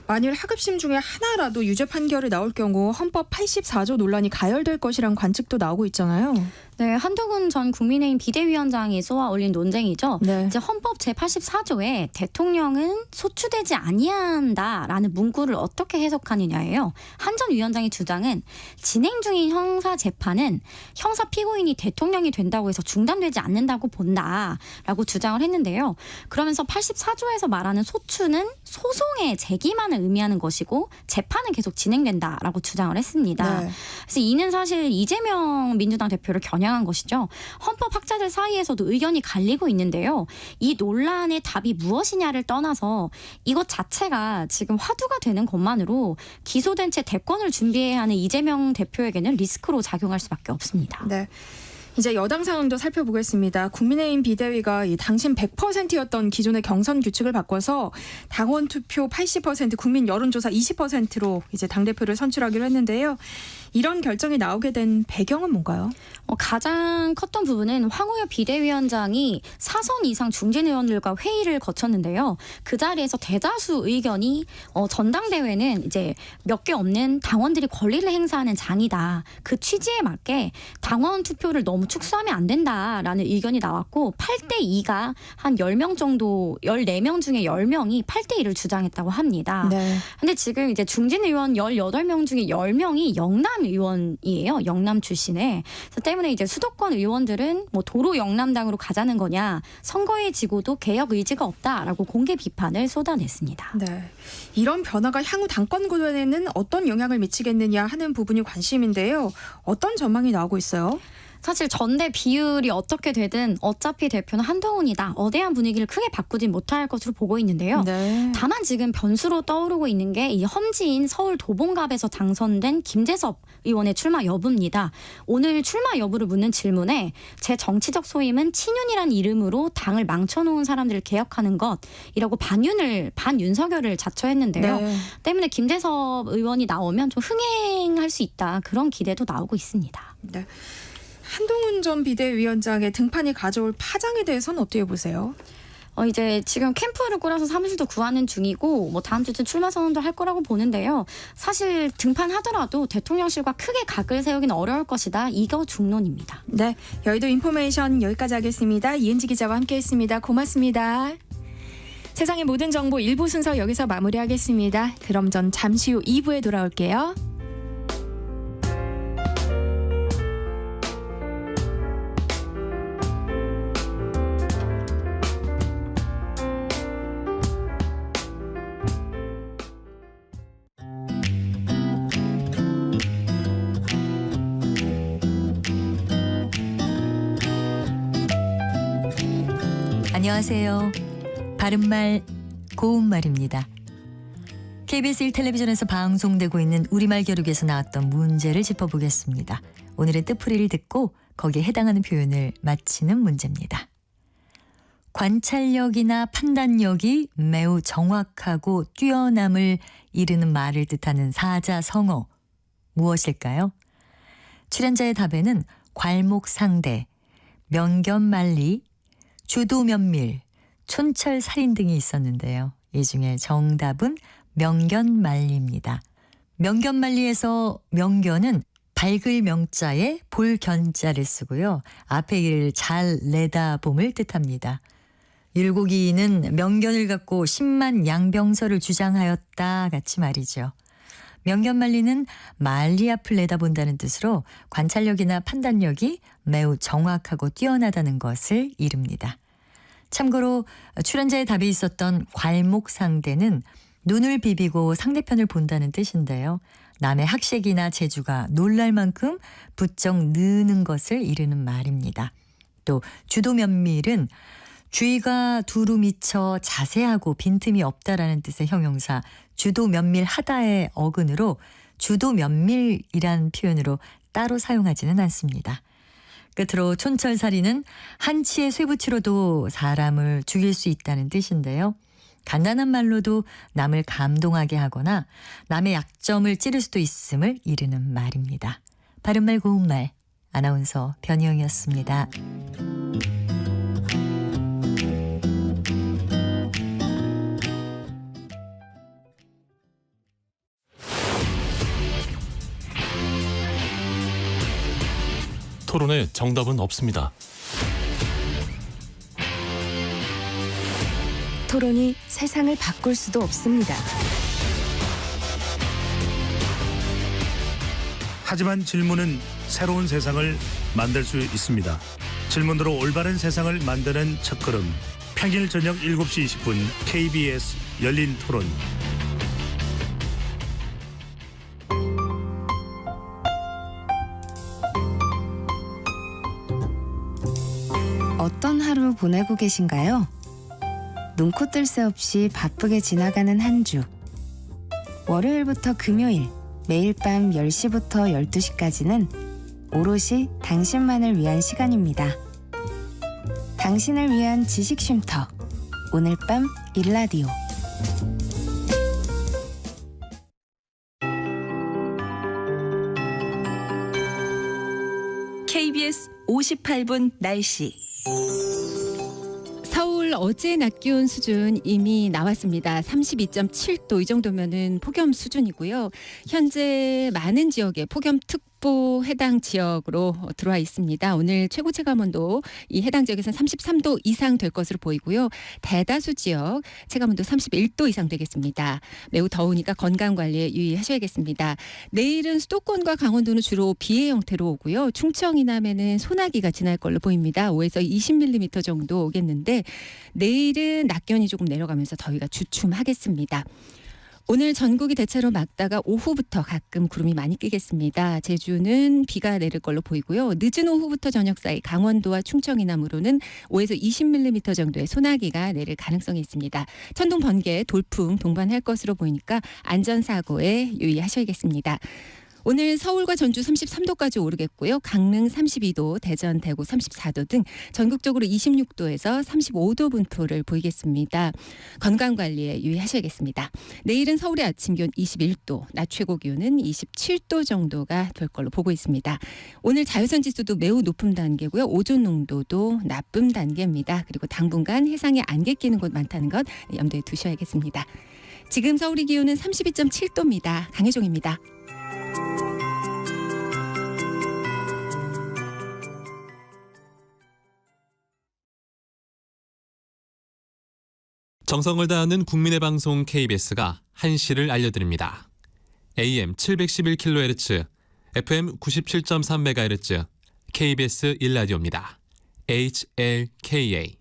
만일 하급심 중에 하나라도 유죄 판결이 나올 경우 헌법 84조 논란이 가열될 것이란 관측도 나오고 있잖아요. 네, 한동훈 전 국민의힘 비대위원장이 쏘아 올린 논쟁이죠. 네. 이제 헌법 제84조에 대통령은 소추되지 아니한다라는 문구를 어떻게 해석하느냐예요. 한 전 위원장의 주장은 진행 중인 형사 재판은 형사 피고인이 대통령이 된다고 해서 중단되지 않는다고 본다라고 주장을 했는데요. 그러면서 84조에서 말하는 소추는 소송의 제기만을 의미하는 것이고 재판은 계속 진행된다라고 주장을 했습니다. 네. 그래서 이는 사실 이재명 민주당 대표를 겨냥한 것이죠. 헌법학자들 사이에서도 의견이 갈리고 있는데요. 이 논란의 답이 무엇이냐를 떠나서 이것 자체가 지금 화두가 되는 것만으로 기소된 채 대권을 준비해야 하는 이재명 대표에게는 리스크로 작용할 수밖에 없습니다. 네. 이제 여당 상황도 살펴보겠습니다. 국민의힘 비대위가 이 당신 100%였던 기존의 경선 규칙을 바꿔서 당원 투표 80%, 국민 여론조사 20%로 이제 당대표를 선출하기로 했는데요. 이런 결정이 나오게 된 배경은 뭔가요? 가장 컸던 부분은 황우여 비대위원장이 4선 이상 중진 의원들과 회의를 거쳤는데요. 그 자리에서 대다수 의견이 전당대회는 이제 몇 개 없는 당원들이 권리를 행사하는 장이다. 그 취지에 맞게 당원 투표를 너무 축소하면 안 된다라는 의견이 나왔고 8대 2가 한 10명 정도 14명 중에 10명이 8대 2를 주장했다고 합니다. 네. 근데 지금 이제 중진 의원 18명 중에 10명이 영남 의원이에요. 영남 출신에. 그래서 때문에 이제 수도권 의원들은 도로 영남당으로 가자는 거냐, 선거에 지고도 개혁 의지가 없다라고 공개 비판을 쏟아냈습니다. 네. 이런 변화가 향후 당권 구도에는 어떤 영향을 미치겠느냐 하는 부분이 관심인데요. 어떤 전망이 나오고 있어요? 사실 전대 비율이 어떻게 되든 어차피 대표는 한동훈이다. 어대한 분위기를 크게 바꾸진 못할 것으로 보고 있는데요. 네. 다만 지금 변수로 떠오르고 있는 게 이 험지인 서울 도봉갑에서 당선된 김재섭 의원의 출마 여부입니다. 오늘 출마 여부를 묻는 질문에 제 정치적 소임은 친윤이란 이름으로 당을 망쳐놓은 사람들을 개혁하는 것이라고 반윤석열을 자처했는데요. 네. 때문에 김재섭 의원이 나오면 좀 흥행할 수 있다. 그런 기대도 나오고 있습니다. 네. 한동훈 전 비대위원장의 등판이 가져올 파장에 대해서는 어떻게 보세요? 이제 지금 캠프를 꾸려서 사무실도 구하는 중이고 뭐 다음 주쯤 출마 선언도 할 거라고 보는데요. 사실 등판하더라도 대통령실과 크게 각을 세우기는 어려울 것이다. 이거 중론입니다. 네, 여의도 인포메이션 여기까지 하겠습니다. 이은지 기자와 함께했습니다. 고맙습니다. 세상의 모든 정보 1부 순서 여기서 마무리하겠습니다. 그럼 전 잠시 후 2부에 돌아올게요. 안녕하세요. 바른말 고운말입니다. KBS 1텔레비전에서 방송되고 있는 우리말 겨루기에서 나왔던 문제를 짚어보겠습니다. 오늘의 뜻풀이를 듣고 거기에 해당하는 표현을 맞히는 문제입니다. 관찰력이나 판단력이 매우 정확하고 뛰어남을 이르는 말을 뜻하는 사자성어 무엇일까요? 출연자의 답에는 괄목상대, 명견만리, 주도면밀, 촌철살인 등이 있었는데요. 이 중에 정답은 명견만리입니다. 명견만리에서 명견은 밝을 명자에 볼 견자를 쓰고요. 앞에 일을 잘 내다봄을 뜻합니다. 율곡이는 명견을 갖고 10만 양병설을 주장하였다 같이 말이죠. 명견만리는 만리 앞을 내다본다는 뜻으로 관찰력이나 판단력이 매우 정확하고 뛰어나다는 것을 이릅니다. 참고로 출연자의 답이 있었던 괄목상대는 눈을 비비고 상대편을 본다는 뜻인데요. 남의 학식이나 재주가 놀랄 만큼 부쩍 느는 것을 이르는 말입니다. 또 주도면밀은 주의가 두루 미쳐 자세하고 빈틈이 없다라는 뜻의 형용사 주도면밀하다의 어근으로 주도면밀이란 표현으로 따로 사용하지는 않습니다. 끝으로 촌철살인은 한치의 쇠붙이로도 사람을 죽일 수 있다는 뜻인데요. 간단한 말로도 남을 감동하게 하거나 남의 약점을 찌를 수도 있음을 이르는 말입니다. 바른말 고운말 아나운서 변희영이었습니다. 토론에 정답은 없습니다. 토론이 세상을 바꿀 수도 없습니다. 하지만 질문은 새로운 세상을 만들 수 있습니다. 질문으로 올바른 세상을 만드는 첫걸음. 평일 저녁 7시 20분 KBS 열린 토론. 어떤 하루 보내고 계신가요? 눈코 뜰 새 없이 바쁘게 지나가는 한 주. 월요일부터 금요일, 매일 밤 10시부터 12시까지는 오롯이 당신만을 위한 시간입니다. 당신을 위한 지식 쉼터. 오늘 밤 일라디오. KBS 58분 날씨. 서울 어제 낮 기온 수준 이미 나왔습니다. 32.7도 이 정도면은 폭염 수준이고요. 현재 많은 지역에 폭염특보 해당 지역으로 들어와 있습니다. 오늘 최고 체감온도 이 해당 지역에서는 33도 이상 될 것으로 보이고요. 대다수 지역 체감온도 31도 이상 되겠습니다. 매우 더우니까 건강관리에 유의하셔야겠습니다. 내일은 수도권과 강원도는 주로 비의 형태로 오고요. 충청 이남에는 소나기가 지날 걸로 보입니다. 5에서 20mm 정도 오겠는데 내일은 낮 기온이 조금 내려가면서 더위가 주춤하겠습니다. 오늘 전국이 대체로 맑다가 오후부터 가끔 구름이 많이 끼겠습니다. 제주는 비가 내릴 걸로 보이고요. 늦은 오후부터 저녁 사이 강원도와 충청 이남으로는 5에서 20mm 정도의 소나기가 내릴 가능성이 있습니다. 천둥, 번개, 돌풍 동반할 것으로 보이니까 안전사고에 유의하셔야겠습니다. 오늘 서울과 전주 33도까지 오르겠고요. 강릉 32도, 대전, 대구 34도 등 전국적으로 26도에서 35도 분포를 보이겠습니다. 건강관리에 유의하셔야겠습니다. 내일은 서울의 아침 기온 21도, 낮 최고 기온은 27도 정도가 될 걸로 보고 있습니다. 오늘 자외선 지수도 매우 높은 단계고요. 오존 농도도 나쁨 단계입니다. 그리고 당분간 해상에 안개 끼는 곳 많다는 것 염두에 두셔야겠습니다. 지금 서울의 기온은 32.7도입니다. 강혜종입니다. 정성을 다하는 국민의 방송 KBS가 한시를 알려드립니다. AM 711kHz, FM 97.3MHz, KBS 1라디오입니다. HLKA.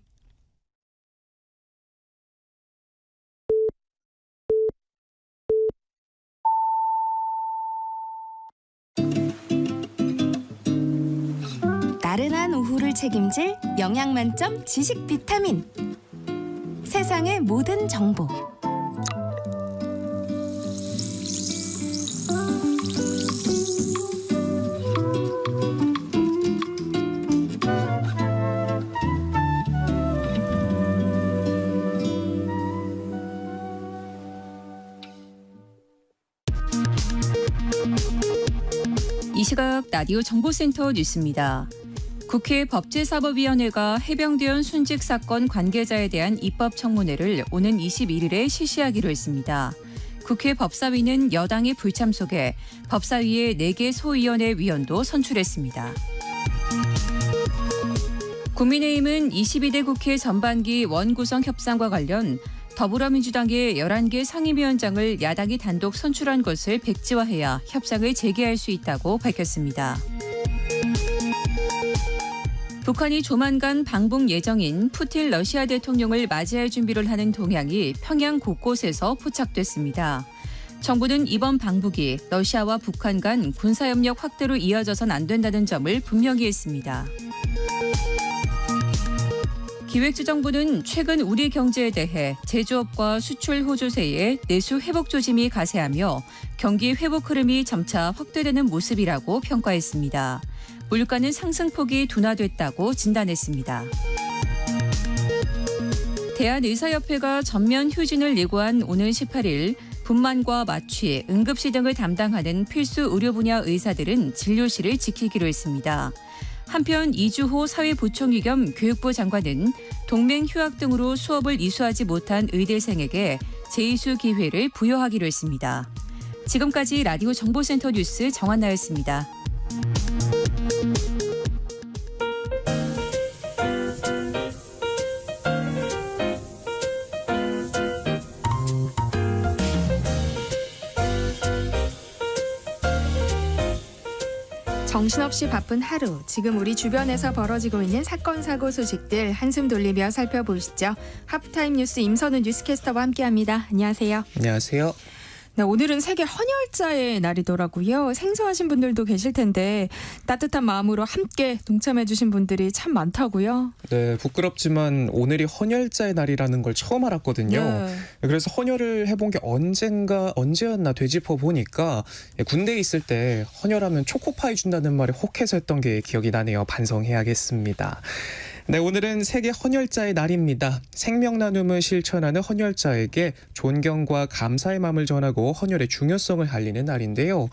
나른한 오후를 책임질 영양 만점 지식 비타민. 세상의 모든 정보. 이 시각 라디오 정보센터 뉴스입니다. 국회 법제사법위원회가 해병대원 순직 사건 관계자에 대한 입법 청문회를 오는 21일에 실시하기로 했습니다. 국회 법사위는 여당의 불참속에 법사위의 4개 소위원회 위원도 선출했습니다. 국민의힘은 22대 국회 전반기 원구성 협상과 관련 더불어민주당의 11개 상임위원장을 야당이 단독 선출한 것을 백지화해야 협상을 재개할 수 있다고 밝혔습니다. 북한이 조만간 방북 예정인 푸틴 러시아 대통령을 맞이할 준비를 하는 동향이 평양 곳곳에서 포착됐습니다. 정부는 이번 방북이 러시아와 북한 간 군사협력 확대로 이어져선 안 된다는 점을 분명히 했습니다. 기획재정부는 최근 우리 경제에 대해 제조업과 수출 호조세의 내수 회복 조짐이 가세하며 경기 회복 흐름이 점차 확대되는 모습이라고 평가했습니다. 물가는 상승폭이 둔화됐다고 진단했습니다. 대한의사협회가 전면 휴진을 예고한 오는 18일 분만과 마취, 응급실 등을 담당하는 필수 의료 분야 의사들은 진료실을 지키기로 했습니다. 한편 이주호 사회부총리 겸 교육부 장관은 동맹 휴학 등으로 수업을 이수하지 못한 의대생에게 재이수 기회를 부여하기로 했습니다. 지금까지 라디오 정보센터 뉴스 정한나였습니다. 정신없이 바쁜 하루, 지금 우리 주변에서 벌어지고 있는 사건, 사고 소식들 한숨 돌리며 살펴보시죠. 하프타임 뉴스 임선우 뉴스캐스터와 함께합니다. 안녕하세요. 안녕하세요. 네, 오늘은 세계 헌혈자의 날이더라고요. 생소하신 분들도 계실 텐데 따뜻한 마음으로 함께 동참해 주신 분들이 참 많다고요. 네, 부끄럽지만 오늘이 헌혈자의 날이라는 걸 처음 알았거든요. 네. 그래서 헌혈을 해본 게 언제였나 되짚어 보니까 군대에 있을 때 헌혈하면 초코파이 준다는 말에 혹해서 했던 게 기억이 나네요. 반성해야겠습니다. 네, 오늘은 세계 헌혈자의 날입니다. 생명 나눔을 실천하는 헌혈자에게 존경과 감사의 마음을 전하고 헌혈의 중요성을 알리는 날인데요.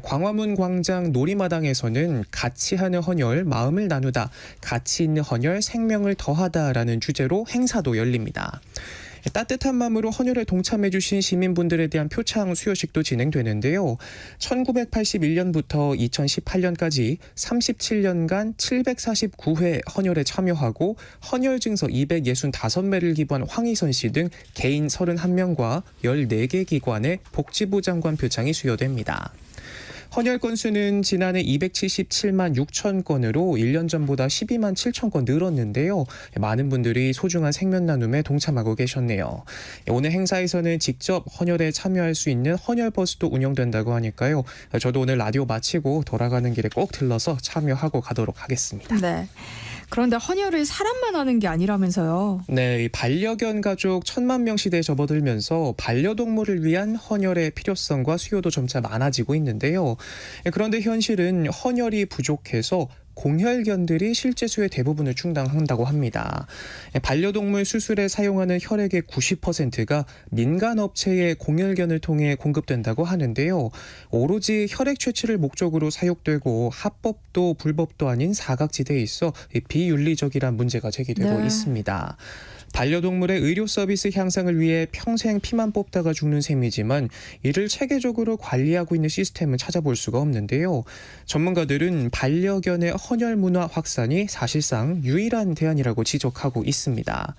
광화문 광장 놀이마당에서는 같이 하는 헌혈, 마음을 나누다, 가치 있는 헌혈, 생명을 더하다라는 주제로 행사도 열립니다. 따뜻한 마음으로 헌혈에 동참해주신 시민분들에 대한 표창 수여식도 진행되는데요. 1981년부터 2018년까지 37년간 749회 헌혈에 참여하고 헌혈 증서 265매를 기부한 황희선 씨 등 개인 31명과 14개 기관의 복지부 장관 표창이 수여됩니다. 헌혈 건수는 지난해 277만 6천 건으로 1년 전보다 12만 7천 건 늘었는데요. 많은 분들이 소중한 생명 나눔에 동참하고 계셨네요. 오늘 행사에서는 직접 헌혈에 참여할 수 있는 헌혈 버스도 운영된다고 하니까요. 저도 오늘 라디오 마치고 돌아가는 길에 꼭 들러서 참여하고 가도록 하겠습니다. 네. 그런데 헌혈을 사람만 하는 게 아니라면서요. 네, 이 반려견 가족 1,000만 명 시대에 접어들면서 반려동물을 위한 헌혈의 필요성과 수요도 점차 많아지고 있는데요. 그런데 현실은 헌혈이 부족해서 공혈견들이 실제 수의 대부분을 충당한다고 합니다. 반려동물 수술에 사용하는 혈액의 90%가 민간 업체의 공혈견을 통해 공급된다고 하는데요. 오로지 혈액 채취를 목적으로 사육되고 합법도 불법도 아닌 사각지대에 있어 비윤리적이란 문제가 제기되고 있습니다. 반려동물의 의료 서비스 향상을 위해 평생 피만 뽑다가 죽는 셈이지만 이를 체계적으로 관리하고 있는 시스템은 찾아볼 수가 없는데요. 전문가들은 반려견의 헌혈 문화 확산이 사실상 유일한 대안이라고 지적하고 있습니다.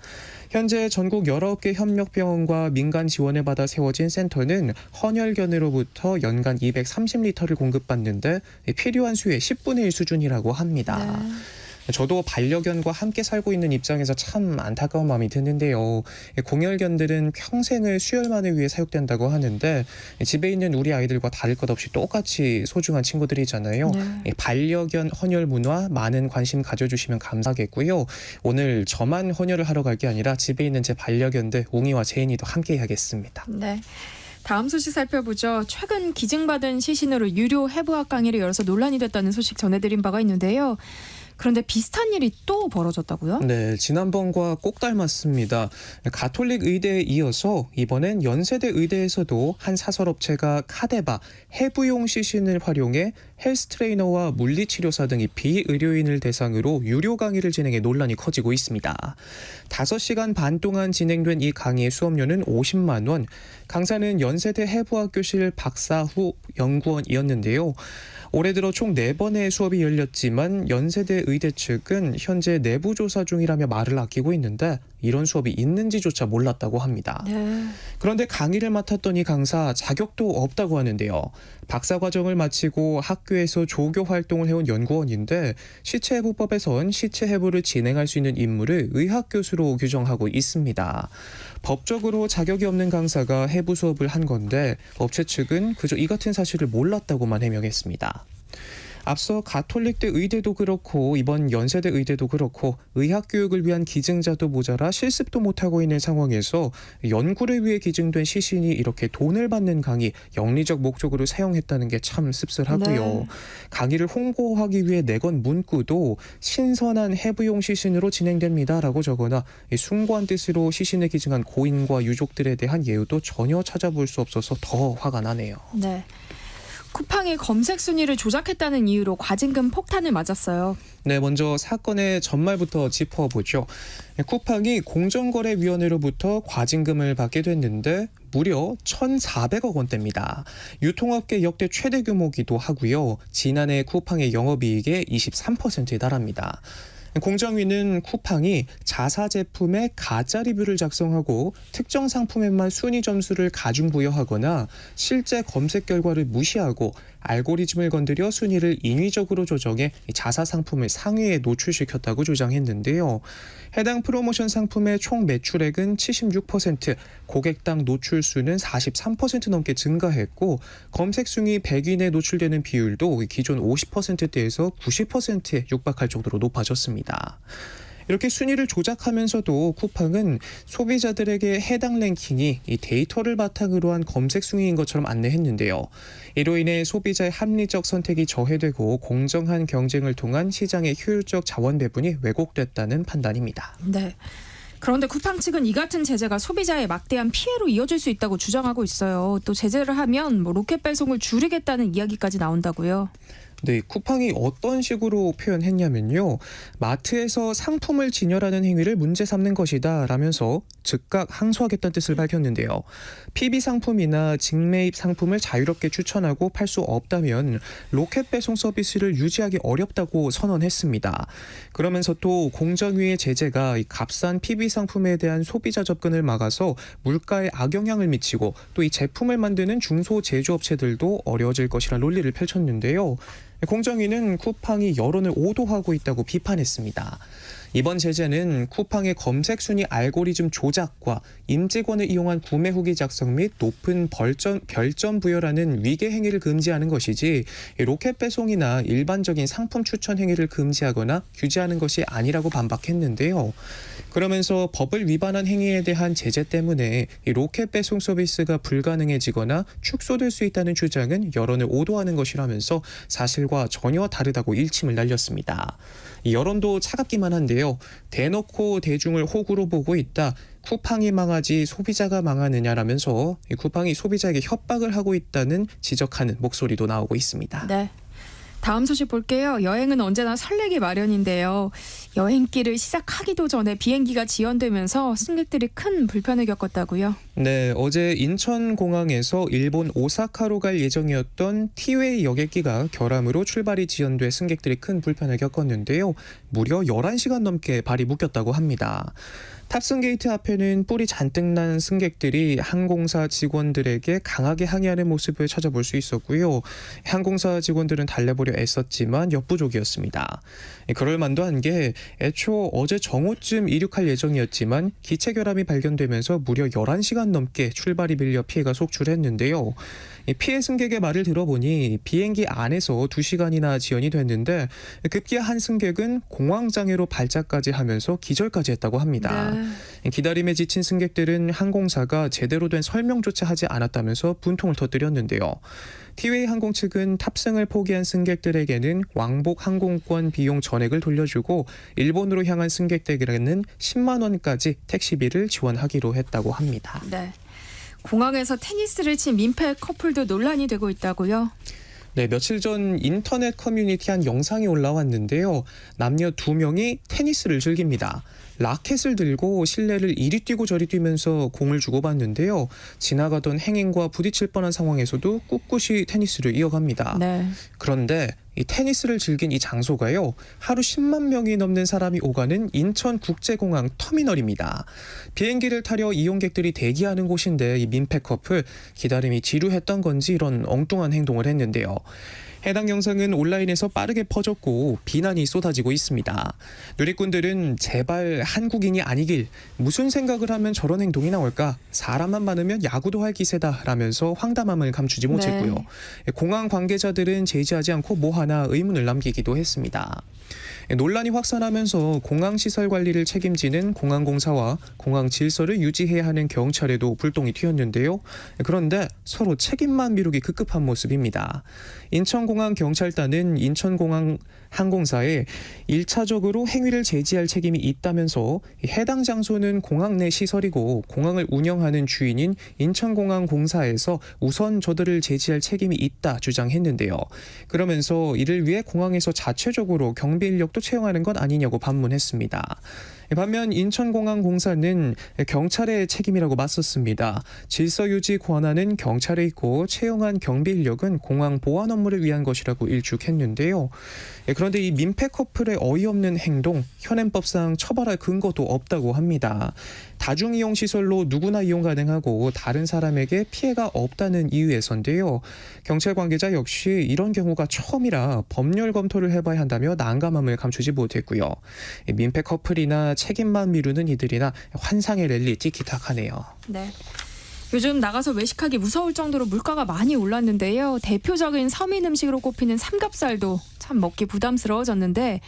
현재 전국 19개 협력병원과 민간 지원을 받아 세워진 센터는 헌혈견으로부터 연간 230리터를 공급받는데 필요한 수의 10분의 1 수준이라고 합니다. 네. 저도 반려견과 함께 살고 있는 입장에서 참 안타까운 마음이 드는데요. 공혈견들은 평생을 수혈만을 위해 사육된다고 하는데 집에 있는 우리 아이들과 다를 것 없이 똑같이 소중한 친구들이잖아요. 네. 반려견 헌혈 문화 많은 관심 가져주시면 감사하겠고요. 오늘 저만 헌혈을 하러 갈 게 아니라 집에 있는 제 반려견들 웅이와 제인이도 함께 해야겠습니다. 네. 다음 소식 살펴보죠. 최근 기증받은 시신으로 유료 해부학 강의를 열어서 논란이 됐다는 소식 전해드린 바가 있는데요. 그런데 비슷한 일이 또 벌어졌다고요? 네, 지난번과 꼭 닮았습니다. 가톨릭 의대에 이어서 이번엔 연세대 의대에서도 한 사설업체가 카데바 해부용 시신을 활용해 헬스 트레이너와 물리치료사 등이 비의료인을 대상으로 유료 강의를 진행해 논란이 커지고 있습니다. 5시간 반 동안 진행된 이 강의의 수업료는 50만 원. 강사는 연세대 해부학교실 박사 후 연구원이었는데요. 올해 들어 총 4번의 수업이 열렸지만 연세대 의대 측은 현재 내부 조사 중이라며 말을 아끼고 있는데 이런 수업이 있는지조차 몰랐다고 합니다. 네. 그런데 강의를 맡았던 이 강사 자격도 없다고 하는데요. 박사 과정을 마치고 학교에서 조교 활동을 해온 연구원인데 시체 해부법에선 시체 해부를 진행할 수 있는 인물을 의학 교수로 규정하고 있습니다. 법적으로 자격이 없는 강사가 해부 수업을 한 건데 업체 측은 그저 이 같은 사실을 몰랐다고만 해명했습니다. 앞서 가톨릭대 의대도 그렇고 이번 연세대 의대도 그렇고 의학 교육을 위한 기증자도 모자라 실습도 못하고 있는 상황에서 연구를 위해 기증된 시신이 이렇게 돈을 받는 강의, 영리적 목적으로 사용했다는 게 참 씁쓸하고요. 네. 강의를 홍보하기 위해 내건 문구도 신선한 해부용 시신으로 진행됩니다라고 적거나 숭고한 뜻으로 시신을 기증한 고인과 유족들에 대한 예우도 전혀 찾아볼 수 없어서 더 화가 나네요. 네. 쿠팡이 검색 순위를 조작했다는 이유로 과징금 폭탄을 맞았어요. 네, 먼저 사건의 전말부터 짚어보죠. 쿠팡이 공정거래위원회로부터 과징금을 받게 됐는데 무려 1,400억 원대입니다. 유통업계 역대 최대 규모이기도 하고요. 지난해 쿠팡의 영업이익의 23%에 달합니다. 공정위는 쿠팡이 자사 제품에 가짜 리뷰를 작성하고 특정 상품에만 순위 점수를 가중부여하거나 실제 검색 결과를 무시하고 알고리즘을 건드려 순위를 인위적으로 조정해 자사 상품을 상위에 노출시켰다고 주장했는데요. 해당 프로모션 상품의 총 매출액은 76%, 고객당 노출수는 43% 넘게 증가했고 검색 순위 100위에 노출되는 비율도 기존 50%대에서 90%에 육박할 정도로 높아졌습니다. 이렇게 순위를 조작하면서도 쿠팡은 소비자들에게 해당 랭킹이 이 데이터를 바탕으로 한 검색 순위인 것처럼 안내했는데요. 이로 인해 소비자의 합리적 선택이 저해되고 공정한 경쟁을 통한 시장의 효율적 자원 배분이 왜곡됐다는 판단입니다. 네. 그런데 쿠팡 측은 이 같은 제재가 소비자의 막대한 피해로 이어질 수 있다고 주장하고 있어요. 또 제재를 하면 로켓 배송을 줄이겠다는 이야기까지 나온다고요. 네, 쿠팡이 어떤 식으로 표현했냐면요. 마트에서 상품을 진열하는 행위를 문제 삼는 것이다 라면서 즉각 항소하겠다는 뜻을 밝혔는데요. PB 상품이나 직매입 상품을 자유롭게 추천하고 팔 수 없다면 로켓 배송 서비스를 유지하기 어렵다고 선언했습니다. 그러면서 또 공정위의 제재가 이 값싼 PB 상품에 대한 소비자 접근을 막아서 물가에 악영향을 미치고 또 이 제품을 만드는 중소 제조업체들도 어려워질 것이라 논리를 펼쳤는데요. 공정위는 쿠팡이 여론을 오도하고 있다고 비판했습니다. 이번 제재는 쿠팡의 검색 순위 알고리즘 조작과 임직원을 이용한 구매 후기 작성 및 높은 별점 부여라는 위계 행위를 금지하는 것이지 로켓 배송이나 일반적인 상품 추천 행위를 금지하거나 규제하는 것이 아니라고 반박했는데요. 그러면서 법을 위반한 행위에 대한 제재 때문에 이 로켓 배송 서비스가 불가능해지거나 축소될 수 있다는 주장은 여론을 오도하는 것이라면서 사실과 전혀 다르다고 일침을 날렸습니다. 이 여론도 차갑기만 한데요. 대놓고 대중을 호구로 보고 있다. 쿠팡이 망하지 소비자가 망하느냐라면서 이 쿠팡이 소비자에게 협박을 하고 있다는 지적하는 목소리도 나오고 있습니다. 네. 다음 소식 볼게요. 여행은 언제나 설레기 마련인데요. 여행길을 시작하기도 전에 비행기가 지연되면서 승객들이 큰 불편을 겪었다고요? 네, 어제 인천공항에서 일본 오사카로 갈 예정이었던 티웨이 여객기가 결함으로 출발이 지연돼 승객들이 큰 불편을 겪었는데요. 무려 11시간 넘게 발이 묶였다고 합니다. 탑승 게이트 앞에는 뿔이 잔뜩 난 승객들이 항공사 직원들에게 강하게 항의하는 모습을 찾아볼 수 있었고요. 항공사 직원들은 달래보려 애썼지만 역부족이었습니다. 그럴 만도 한 게 애초 어제 정오쯤 이륙할 예정이었지만 기체 결함이 발견되면서 무려 11시간 넘게 출발이 밀려 피해가 속출했는데요. 피해 승객의 말을 들어보니 비행기 안에서 2시간이나 지연이 됐는데 급기야 한 승객은 공황장애로 발작까지 하면서 기절까지 했다고 합니다. 네. 기다림에 지친 승객들은 항공사가 제대로 된 설명조차 하지 않았다면서 분통을 터뜨렸는데요. 티웨이 항공 측은 탑승을 포기한 승객들에게는 왕복 항공권 비용 전액을 돌려주고 일본으로 향한 승객들에게는 10만 원까지 택시비를 지원하기로 했다고 합니다. 네. 공항에서 테니스를 친 민폐 커플도 논란이 되고 있다고요? 네, 며칠 전 인터넷 커뮤니티 한 영상이 올라왔는데요. 남녀 2명이 테니스를 즐깁니다. 라켓을 들고 실내를 이리 뛰고 저리 뛰면서 공을 주고받는데요. 지나가던 행인과 부딪힐 뻔한 상황에서도 꿋꿋이 테니스를 이어갑니다. 네. 그런데 이 테니스를 즐긴 이 장소가요. 하루 10만 명이 넘는 사람이 오가는 인천국제공항 터미널입니다. 비행기를 타려 이용객들이 대기하는 곳인데 이 민폐 커플 기다림이 지루했던 건지 이런 엉뚱한 행동을 했는데요. 해당 영상은 온라인에서 빠르게 퍼졌고 비난이 쏟아지고 있습니다. 누리꾼들은 제발 한국인이 아니길 무슨 생각을 하면 저런 행동이 나올까? 사람만 많으면 야구도 할 기세다 라면서 황당함을 감추지 못했고요. 네. 공항 관계자들은 제지하지 않고 뭐 하나 의문을 남기기도 했습니다. 논란이 확산하면서 공항시설 관리를 책임지는 공항공사와 공항 질서를 유지해야 하는 경찰에도 불똥이 튀었는데요. 그런데 서로 책임만 미루기 급급한 모습입니다. 인천공항 경찰단은 인천공항 항공사에 1차적으로 행위를 제지할 책임이 있다면서 해당 장소는 공항 내 시설이고 공항을 운영하는 주인인 인천공항공사에서 우선 저들을 제지할 책임이 있다 주장했는데요. 그러면서 이를 위해 공항에서 자체적으로 경비 인력도 채용하는 것 아니냐고 반문했습니다. 반면 인천공항공사는 경찰의 책임이라고 맞섰습니다. 질서 유지 권한은 경찰에 있고 채용한 경비 인력은 공항 보안 업무를 위한 것이라고 일축했는데요. 그런데 이 민폐 커플의 어이없는 행동, 현행법상 처벌할 근거도 없다고 합니다. 다중이용시설로 누구나 이용 가능하고 다른 사람에게 피해가 없다는 이유에서인데요. 경찰 관계자 역시 이런 경우가 처음이라 법률 검토를 해봐야 한다며 난감함을 감추지 못했고요. 민폐 커플이나 책임만 미루는 이들이나 환상의 랠리 티키타카네요. 네. 요즘 나가서 외식하기 무서울 정도로 물가가 많이 올랐는데요. 대표적인 서민 음식으로 꼽히는 삼겹살도 참 먹기 부담스러워졌는데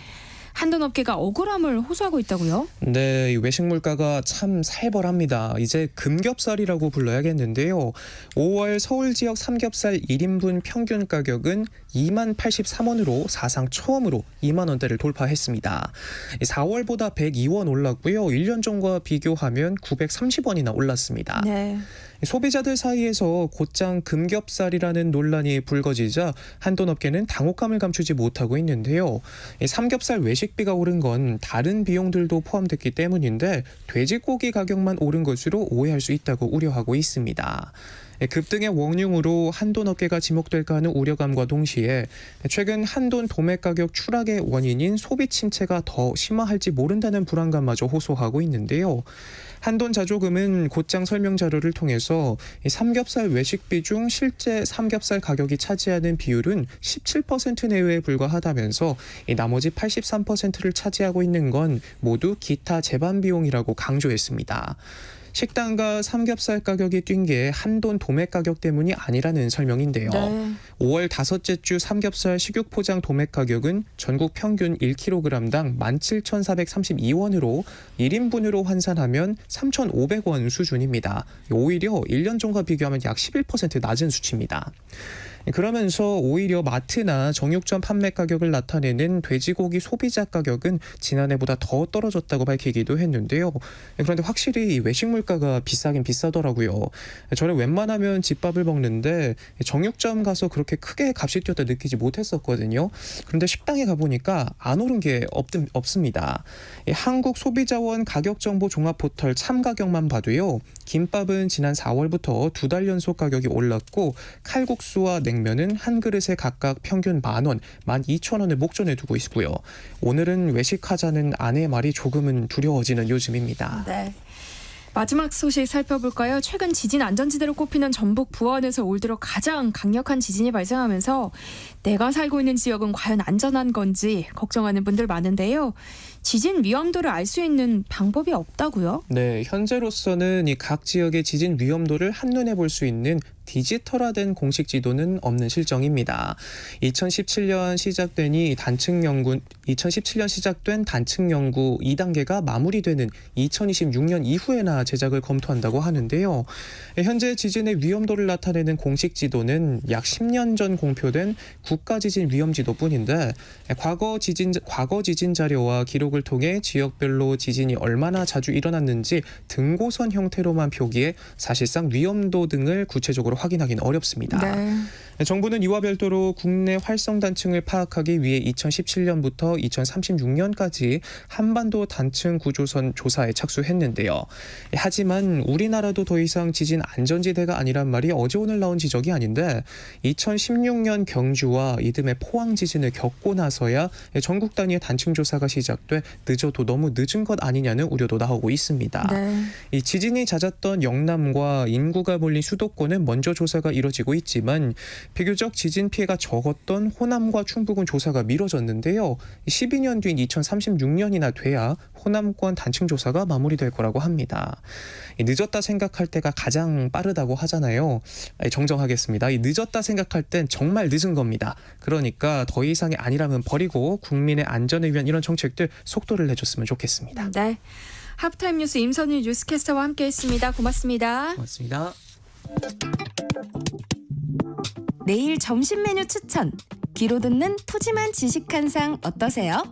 한돈 업계가 억울함을 호소하고 있다고요? 네, 외식 물가가 참 살벌합니다. 이제 금겹살이라고 불러야겠는데요. 5월 서울 지역 삼겹살 1인분 평균 가격은 2만 83원으로 사상 처음으로 2만 원대를 돌파했습니다. 4월보다 102원 올랐고요. 1년 전과 비교하면 930원이나 올랐습니다. 네. 소비자들 사이에서 곧장 금겹살이라는 논란이 불거지자 한돈업계는 당혹감을 감추지 못하고 있는데요. 삼겹살 외식비가 오른 건 다른 비용들도 포함됐기 때문인데 돼지고기 가격만 오른 것으로 오해할 수 있다고 우려하고 있습니다. 급등의 원흉으로 한돈업계가 지목될까 하는 우려감과 동시에 최근 한돈 도매 가격 추락의 원인인 소비 침체가 더 심화할지 모른다는 불안감마저 호소하고 있는데요. 한돈 자조금은 곧장 설명 자료를 통해서 삼겹살 외식비 중 실제 삼겹살 가격이 차지하는 비율은 17% 내외에 불과하다면서 나머지 83%를 차지하고 있는 건 모두 기타 재반 비용이라고 강조했습니다. 식당과 삼겹살 가격이 뛴 게 한돈 도매 가격 때문이 아니라는 설명인데요. 네. 5월 다섯째 주 삼겹살 식육 포장 도매 가격은 전국 평균 1kg당 17,432원으로 1인분으로 환산하면 3,500원 수준입니다. 오히려 1년 전과 비교하면 약 11% 낮은 수치입니다. 그러면서 오히려 마트나 정육점 판매 가격을 나타내는 돼지고기 소비자 가격은 지난해보다 더 떨어졌다고 밝히기도 했는데요. 그런데 확실히 외식 물가가 비싸긴 비싸더라고요. 저는 웬만하면 집밥을 먹는데 정육점 가서 그렇게 크게 값이 뛰었다 느끼지 못했었거든요. 그런데 식당에 가보니까 안 오른 게 없습니다. 한국소비자원 가격정보 종합포털 참가격만 봐도요. 김밥은 지난 4월부터 2달 연속 가격이 올랐고 칼국수와 냉면은 한 그릇에 각각 평균 10,000원, 12,000원을 목전에 두고 있고요. 오늘은 외식하자는 아내의 말이 조금은 두려워지는 요즘입니다. 네. 마지막 소식 살펴볼까요? 최근 지진 안전지대로 꼽히는 전북 부원에서 올 들어 가장 강력한 지진이 발생하면서 내가 살고 있는 지역은 과연 안전한 건지 걱정하는 분들 많은데요. 지진 위험도를 알 수 있는 방법이 없다고요? 네, 현재로서는 이 각 지역의 지진 위험도를 한눈에 볼 수 있는 디지털화된 공식 지도는 없는 실정입니다. 2017년 시작된 단층 연구 2단계가 마무리되는 2026년 이후에나 제작을 검토한다고 하는데요. 현재 지진의 위험도를 나타내는 공식 지도는 약 10년 전 공표된 국가지진 위험지도뿐인데 과거 지진 자료와 기록을 통해 지역별로 지진이 얼마나 자주 일어났는지 등고선 형태로만 표기해 사실상 위험도 등을 구체적으로 확인하기는 어렵습니다. 네. 정부는 이와 별도로 국내 활성 단층을 파악하기 위해 2017년부터 2036년까지 한반도 단층 구조선 조사에 착수했는데요. 하지만 우리나라도 더 이상 지진 안전지대가 아니란 말이 어제 오늘 나온 지적이 아닌데 2016년 경주와 이듬해 포항 지진을 겪고 나서야 전국 단위의 단층 조사가 시작돼 늦어도 너무 늦은 것 아니냐는 우려도 나오고 있습니다. 네. 이 지진이 잦았던 영남과 인구가 몰린 수도권은 먼저 조사가 이뤄지고 있지만 비교적 지진 피해가 적었던 호남과 충북은 조사가 미뤄졌는데요. 12년 뒤인 2036년이나 돼야 호남권 단층 조사가 마무리될 거라고 합니다. 늦었다 생각할 때가 가장 빠르다고 하잖아요. 정정하겠습니다. 늦었다 생각할 땐 정말 늦은 겁니다. 그러니까 더 이상이 아니라면 버리고 국민의 안전을 위한 이런 정책들 속도를 내줬으면 좋겠습니다. 네. 하프타임 뉴스 임선희 뉴스캐스터와 함께했습니다. 고맙습니다. 고맙습니다. 내일 점심 메뉴 추천. 귀로 듣는 푸짐한 지식 한 상 어떠세요?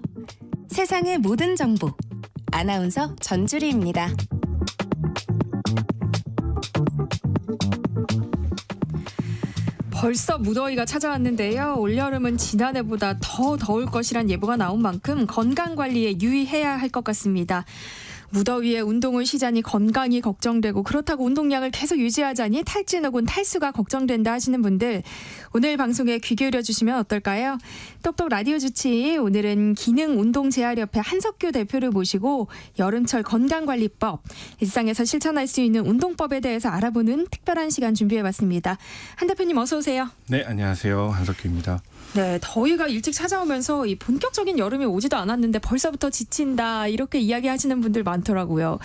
세상의 모든 정보. 아나운서 전주리입니다. 벌써 무더위가 찾아왔는데요. 올여름은 지난해보다 더 더울 것이란 예보가 나온 만큼 건강관리에 유의해야 할 것 같습니다. 무더위에 운동을 쉬자니 건강이 걱정되고 그렇다고 운동량을 계속 유지하자니 탈진 혹은 탈수가 걱정된다 하시는 분들 오늘 방송에 귀 기울여 주시면 어떨까요? 똑똑 라디오 주치 오늘은 기능운동재활협회 한석규 대표를 모시고 여름철 건강관리법 일상에서 실천할 수 있는 운동법에 대해서 알아보는 특별한 시간 준비해봤습니다. 한 대표님 어서 오세요. 네, 안녕하세요. 한석규입니다. 네, 더위가 일찍 찾아오면서 이 본격적인 여름이 오지도 않았는데 벌써부터 지친다 이렇게 이야기하시는 분들 많더라고요.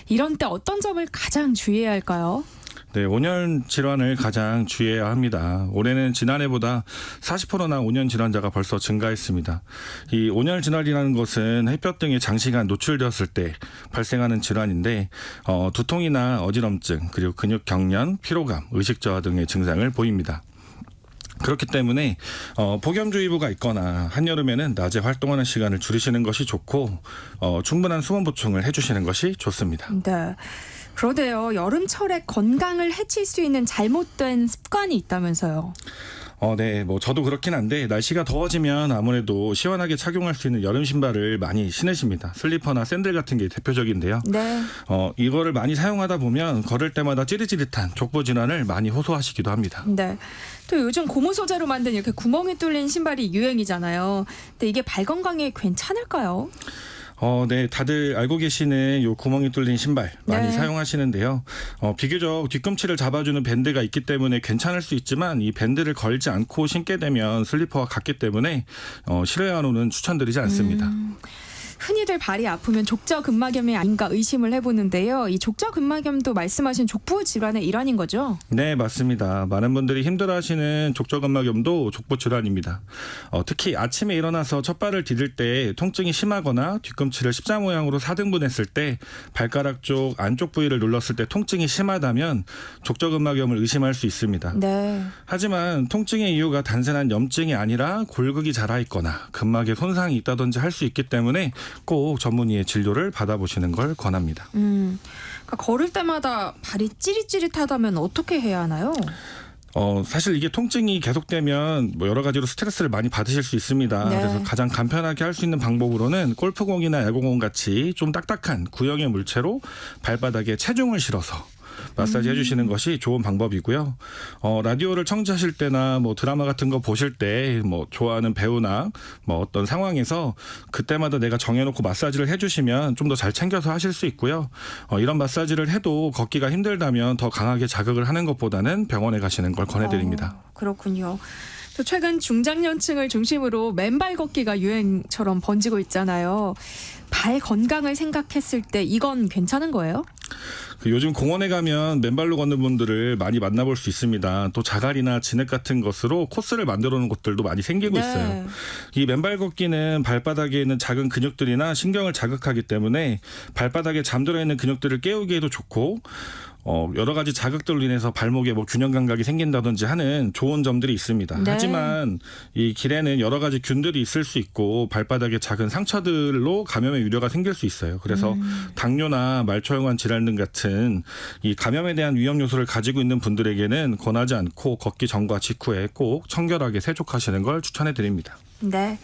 이런 때 어떤 점을 가장 주의해야 할까요? 네, 온열 질환을 가장 주의해야 합니다. 올해는 지난해보다 40%나 온열 질환자가 벌써 증가했습니다. 이 온열 질환이라는 것은 햇볕 등에 장시간 노출되었을 때 발생하는 질환인데 두통이나 어지럼증, 그리고 근육 경련, 피로감, 의식 저하 등의 증상을 보입니다. 그렇기 때문에 폭염주의보가 있거나 한여름에는 낮에 활동하는 시간을 줄이시는 것이 좋고 충분한 수분 보충을 해주시는 것이 좋습니다. 네. 그러게요. 여름철에 건강을 해칠 수 있는 잘못된 습관이 있다면서요. 네, 뭐 저도 그렇긴 한데 날씨가 더워지면 아무래도 시원하게 착용할 수 있는 여름 신발을 많이 신으십니다. 슬리퍼나 샌들 같은 게 대표적인데요. 네. 이거를 많이 사용하다 보면 걸을 때마다 찌릿찌릿한 족부 질환을 많이 호소하시기도 합니다. 네. 또 요즘 고무 소재로 만든 이렇게 구멍이 뚫린 신발이 유행이잖아요. 근데 이게 발 건강에 괜찮을까요? 네, 다들 알고 계시는 요 구멍이 뚫린 신발 많이 네. 사용하시는데요. 비교적 뒤꿈치를 잡아주는 밴드가 있기 때문에 괜찮을 수 있지만 이 밴드를 걸지 않고 신게 되면 슬리퍼와 같기 때문에 실외화로는 추천드리지 않습니다. 흔히들 발이 아프면 족저근막염이 아닌가 의심을 해보는데요. 이 족저근막염도 말씀하신 족부 질환의 일환인 거죠? 네, 맞습니다. 많은 분들이 힘들어하시는 족저근막염도 족부 질환입니다. 특히 아침에 일어나서 첫발을 디딜 때 통증이 심하거나 뒤꿈치를 십자 모양으로 4등분했을 때 발가락 쪽 안쪽 부위를 눌렀을 때 통증이 심하다면 족저근막염을 의심할 수 있습니다. 네. 하지만 통증의 이유가 단순한 염증이 아니라 골극이 자라있거나 근막에 손상이 있다든지 할 수 있기 때문에 꼭 전문의의 진료를 받아보시는 걸 권합니다. 그러니까 걸을 때마다 발이 찌릿찌릿하다면 어떻게 해야 하나요? 사실 이게 통증이 계속되면 뭐 여러 가지로 스트레스를 많이 받으실 수 있습니다. 네. 그래서 가장 간편하게 할 수 있는 방법으로는 골프공이나 야구공 같이 좀 딱딱한 구형의 물체로 발바닥에 체중을 실어서 마사지 해주시는 것이 좋은 방법이고요. 라디오를 청취하실 때나 뭐 드라마 같은 거 보실 때 뭐 좋아하는 배우나 뭐 어떤 상황에서 그때마다 내가 정해놓고 마사지를 해주시면 좀 더 잘 챙겨서 하실 수 있고요. 이런 마사지를 해도 걷기가 힘들다면 더 강하게 자극을 하는 것보다는 병원에 가시는 걸 권해드립니다. 그렇군요. 또 최근 중장년층을 중심으로 맨발 걷기가 유행처럼 번지고 있잖아요. 발 건강을 생각했을 때 이건 괜찮은 거예요? 요즘 공원에 가면 맨발로 걷는 분들을 많이 만나볼 수 있습니다. 또 자갈이나 진흙 같은 것으로 코스를 만들어 놓은 곳들도 많이 생기고 있어요. 이 맨발 걷기는 발바닥에 있는 작은 근육들이나 신경을 자극하기 때문에 발바닥에 잠들어 있는 근육들을 깨우기에도 좋고 여러 가지 자극들로 인해서 발목에 뭐 균형 감각이 생긴다든지 하는 좋은 점들이 있습니다. 네. 하지만 이 길에는 여러 가지 균들이 있을 수 있고 발바닥에 작은 상처들로 감염의 우려가 생길 수 있어요. 그래서 당뇨나 말초혈관 질환 등 같은 이 감염에 대한 위험 요소를 가지고 있는 분들에게는 권하지 않고 걷기 전과 직후에 꼭 청결하게 세족하시는 걸 추천해 드립니다. 네.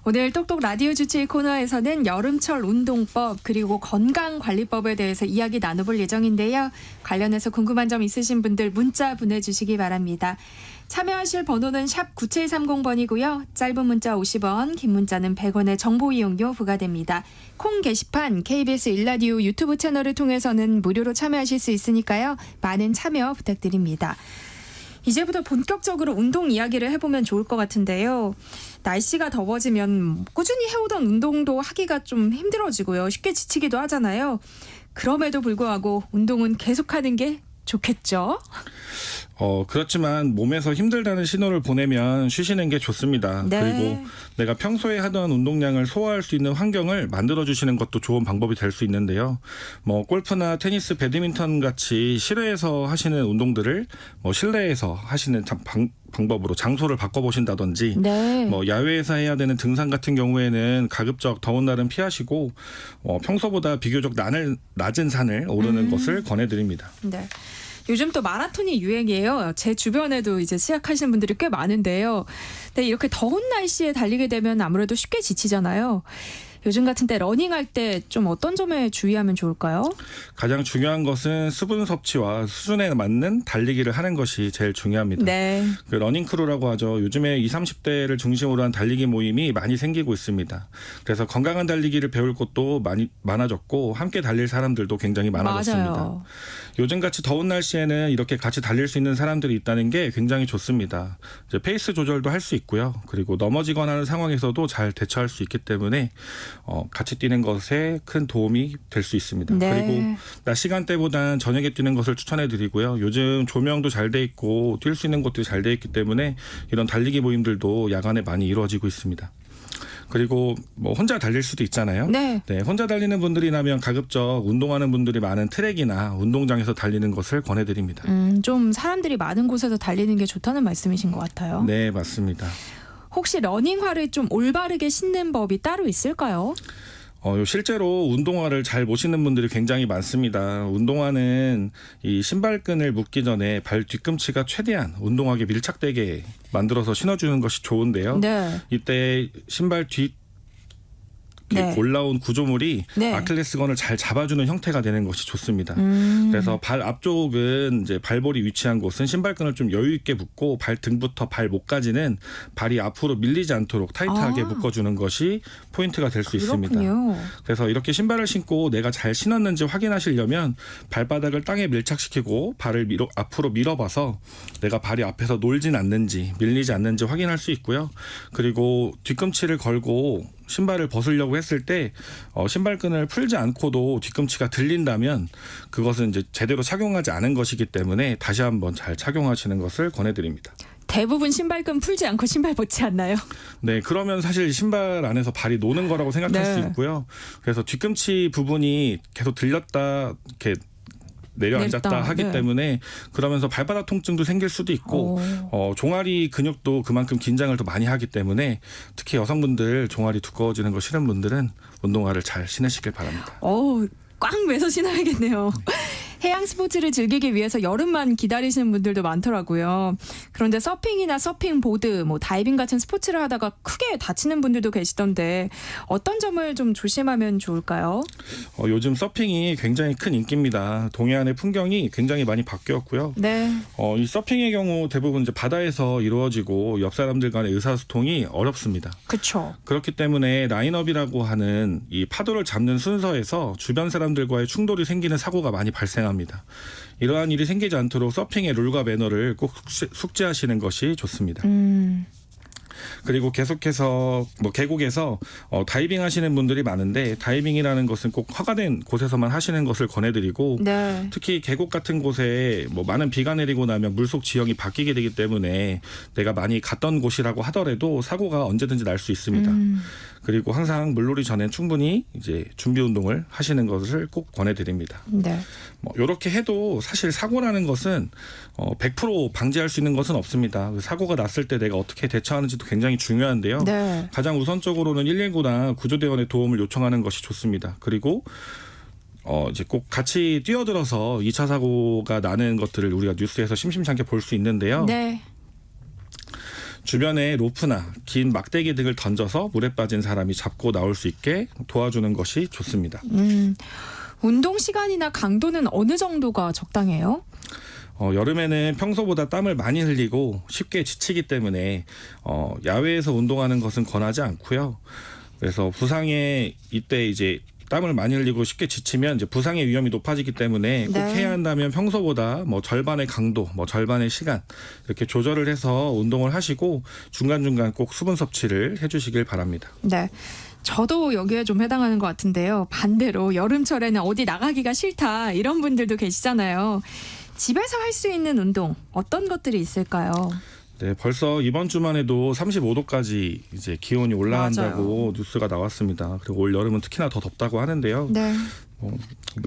오늘 똑똑 라디오 주치의 코너에서는 여름철 운동법 그리고 건강관리법에 대해서 이야기 나눠볼 예정인데요. 관련해서 궁금한 점 있으신 분들 문자 보내주시기 바랍니다. 참여하실 번호는 샵 9730번이고요. 짧은 문자 50원, 긴 문자는 100원의 정보 이용료 부과됩니다. 콩 게시판 KBS 일라디오 유튜브 채널을 통해서는 무료로 참여하실 수 있으니까요. 많은 참여 부탁드립니다. 이제부터 본격적으로 운동 이야기를 해보면 좋을 것 같은데요. 날씨가 더워지면 꾸준히 해오던 운동도 하기가 좀 힘들어지고요. 쉽게 지치기도 하잖아요. 그럼에도 불구하고 운동은 계속하는 게 좋겠죠? 그렇지만 몸에서 힘들다는 신호를 보내면 쉬시는 게 좋습니다. 네. 그리고 내가 평소에 하던 운동량을 소화할 수 있는 환경을 만들어주시는 것도 좋은 방법이 될 수 있는데요. 뭐 골프나 테니스, 배드민턴 같이 실외에서 하시는 운동들을 뭐 실내에서 하시는 방법으로 장소를 바꿔보신다든지 네. 뭐 야외에서 해야 되는 등산 같은 경우에는 가급적 더운 날은 피하시고 평소보다 비교적 낮은 산을 오르는 것을 권해드립니다. 네. 요즘 또 마라톤이 유행이에요. 제 주변에도 이제 시작하시는 분들이 꽤 많은데요. 근데 이렇게 더운 날씨에 달리게 되면 아무래도 쉽게 지치잖아요. 요즘 같은 때 러닝할 때 좀 어떤 점에 주의하면 좋을까요? 가장 중요한 것은 수분 섭취와 수준에 맞는 달리기를 하는 것이 제일 중요합니다. 네. 그 러닝크루라고 하죠. 요즘에 20, 30대를 중심으로 한 달리기 모임이 많이 생기고 있습니다. 그래서 건강한 달리기를 배울 곳도 많아졌고 함께 달릴 사람들도 굉장히 많아졌습니다. 맞아요. 요즘같이 더운 날씨에는 이렇게 같이 달릴 수 있는 사람들이 있다는 게 굉장히 좋습니다. 이제 페이스 조절도 할 수 있고요. 그리고 넘어지거나 하는 상황에서도 잘 대처할 수 있기 때문에 같이 뛰는 것에 큰 도움이 될 수 있습니다. 네. 그리고 낮 시간대보단 저녁에 뛰는 것을 추천해 드리고요. 요즘 조명도 잘 돼 있고 뛸 수 있는 곳도 잘 돼 있기 때문에 이런 달리기 모임들도 야간에 많이 이루어지고 있습니다. 그리고 뭐 혼자 달릴 수도 있잖아요. 네. 혼자 달리는 분들이라면 가급적 운동하는 분들이 많은 트랙이나 운동장에서 달리는 것을 권해드립니다. 좀 사람들이 많은 곳에서 달리는 게 좋다는 말씀이신 것 같아요. 네, 맞습니다. 혹시 러닝화를 좀 올바르게 신는 법이 따로 있을까요? 실제로 운동화를 잘 못 신는 분들이 굉장히 많습니다. 운동화는 이 신발끈을 묶기 전에 발 뒤꿈치가 최대한 운동화에 밀착되게 만들어서 신어주는 것이 좋은데요. 네. 이때 신발 뒤 네. 올라온 구조물이 네. 아킬레스건을 잘 잡아주는 형태가 되는 것이 좋습니다. 그래서 발 앞쪽은 이제 발볼이 위치한 곳은 신발끈을 좀 여유 있게 묶고 발 등부터 발 목까지는 발이 앞으로 밀리지 않도록 타이트하게 묶어주는 것이 포인트가 될 수 있습니다. 그래서 이렇게 신발을 신고 내가 잘 신었는지 확인하시려면 발바닥을 땅에 밀착시키고 발을 앞으로 밀어봐서 내가 발이 앞에서 놀진 않는지 밀리지 않는지 확인할 수 있고요. 그리고 뒤꿈치를 걸고 신발을 벗으려고 했을 때 신발끈을 풀지 않고도 뒤꿈치가 들린다면 그것은 이제 제대로 착용하지 않은 것이기 때문에 다시 한번 잘 착용하시는 것을 권해드립니다. 대부분 신발끈 풀지 않고 신발 벗지 않나요? 네, 그러면 사실 신발 안에서 발이 노는 거라고 생각할 수 있고요. 그래서 뒤꿈치 부분이 계속 들렸다 이렇게 내려앉았다 하기 때문에 그러면서 발바닥 통증도 생길 수도 있고 종아리 근육도 그만큼 긴장을 더 많이 하기 때문에 특히 여성분들 종아리 두꺼워지는 거 싫은 분들은 운동화를 잘 신으시길 바랍니다. 꽉 매서 신어야겠네요. 해양 스포츠를 즐기기 위해서 여름만 기다리시는 분들도 많더라고요. 그런데 서핑이나 서핑보드, 다이빙 같은 스포츠를 하다가 크게 다치는 분들도 계시던데 어떤 점을 좀 조심하면 좋을까요? 요즘 서핑이 굉장히 큰 인기입니다. 동해안의 풍경이 굉장히 많이 바뀌었고요. 네. 이 서핑의 경우 대부분 이제 바다에서 이루어지고 옆 사람들 간의 의사소통이 어렵습니다. 그렇죠. 그렇기 때문에 라인업이라고 하는 이 파도를 잡는 순서에서 주변 사람들과의 충돌이 생기는 사고가 많이 발생합니다. 이러한 일이 생기지 않도록 서핑의 룰과 매너를 꼭 숙지하시는 것이 좋습니다. 그리고 계속해서 계곡에서 다이빙 하시는 분들이 많은데 다이빙이라는 것은 꼭 허가된 곳에서만 하시는 것을 권해드리고 네. 특히 계곡 같은 곳에 많은 비가 내리고 나면 물속 지형이 바뀌게 되기 때문에 내가 많이 갔던 곳이라고 하더라도 사고가 언제든지 날 수 있습니다. 그리고 항상 물놀이 전엔 충분히 이제 준비 운동을 하시는 것을 꼭 권해드립니다. 네. 이렇게 해도 사실 사고라는 것은 100% 방지할 수 있는 것은 없습니다. 사고가 났을 때 내가 어떻게 대처하는지도 굉장히 중요한데요. 네. 가장 우선적으로는 119나 구조대원의 도움을 요청하는 것이 좋습니다. 그리고 이제 꼭 같이 뛰어들어서 2차 사고가 나는 것들을 우리가 뉴스에서 심심찮게 볼 수 있는데요. 네. 주변에 로프나 긴 막대기 등을 던져서 물에 빠진 사람이 잡고 나올 수 있게 도와주는 것이 좋습니다. 운동 시간이나 강도는 어느 정도가 적당해요? 여름에는 평소보다 땀을 많이 흘리고 쉽게 지치기 때문에 야외에서 운동하는 것은 권하지 않고요. 그래서 부상에 이때 이제 땀을 많이 흘리고 쉽게 지치면 이제 부상의 위험이 높아지기 때문에 꼭 해야 한다면 평소보다 절반의 강도, 절반의 시간 이렇게 조절을 해서 운동을 하시고 중간중간 꼭 수분 섭취를 해주시길 바랍니다. 네. 저도 여기에 좀 해당하는 것 같은데요. 반대로 여름철에는 어디 나가기가 싫다 이런 분들도 계시잖아요. 집에서 할 수 있는 운동 어떤 것들이 있을까요? 네, 벌써 이번 주만 해도 35도까지 이제 기온이 올라간다고 맞아요. 뉴스가 나왔습니다. 그리고 올 여름은 특히나 더 덥다고 하는데요. 네.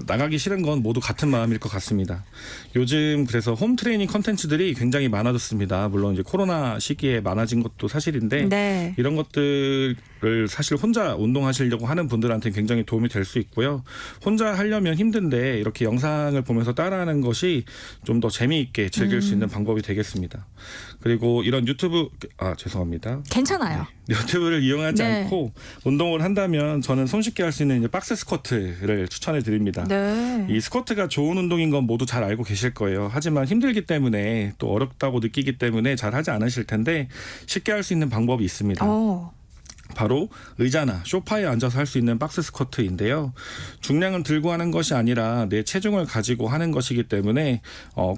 나가기 싫은 건 모두 같은 마음일 것 같습니다. 요즘 그래서 홈 트레이닝 컨텐츠들이 굉장히 많아졌습니다. 물론 이제 코로나 시기에 많아진 것도 사실인데 네. 이런 것들을 사실 혼자 운동하시려고 하는 분들한테 굉장히 도움이 될 수 있고요. 혼자 하려면 힘든데 이렇게 영상을 보면서 따라하는 것이 좀 더 재미있게 즐길 수 있는 방법이 되겠습니다. 그리고 이런 죄송합니다. 괜찮아요. 유튜브를 이용하지 네. 않고 운동을 한다면 저는 손쉽게 할 수 있는 이제 박스 스쿼트를 추천해 드립니다. 네. 이 스쿼트가 좋은 운동인 건 모두 잘 알고 계실 거예요. 하지만 힘들기 때문에 또 어렵다고 느끼기 때문에 잘 하지 않으실 텐데 쉽게 할 수 있는 방법이 있습니다. 바로 의자나 소파에 앉아서 할 수 있는 박스 스쿼트인데요. 중량은 들고 하는 것이 아니라 내 체중을 가지고 하는 것이기 때문에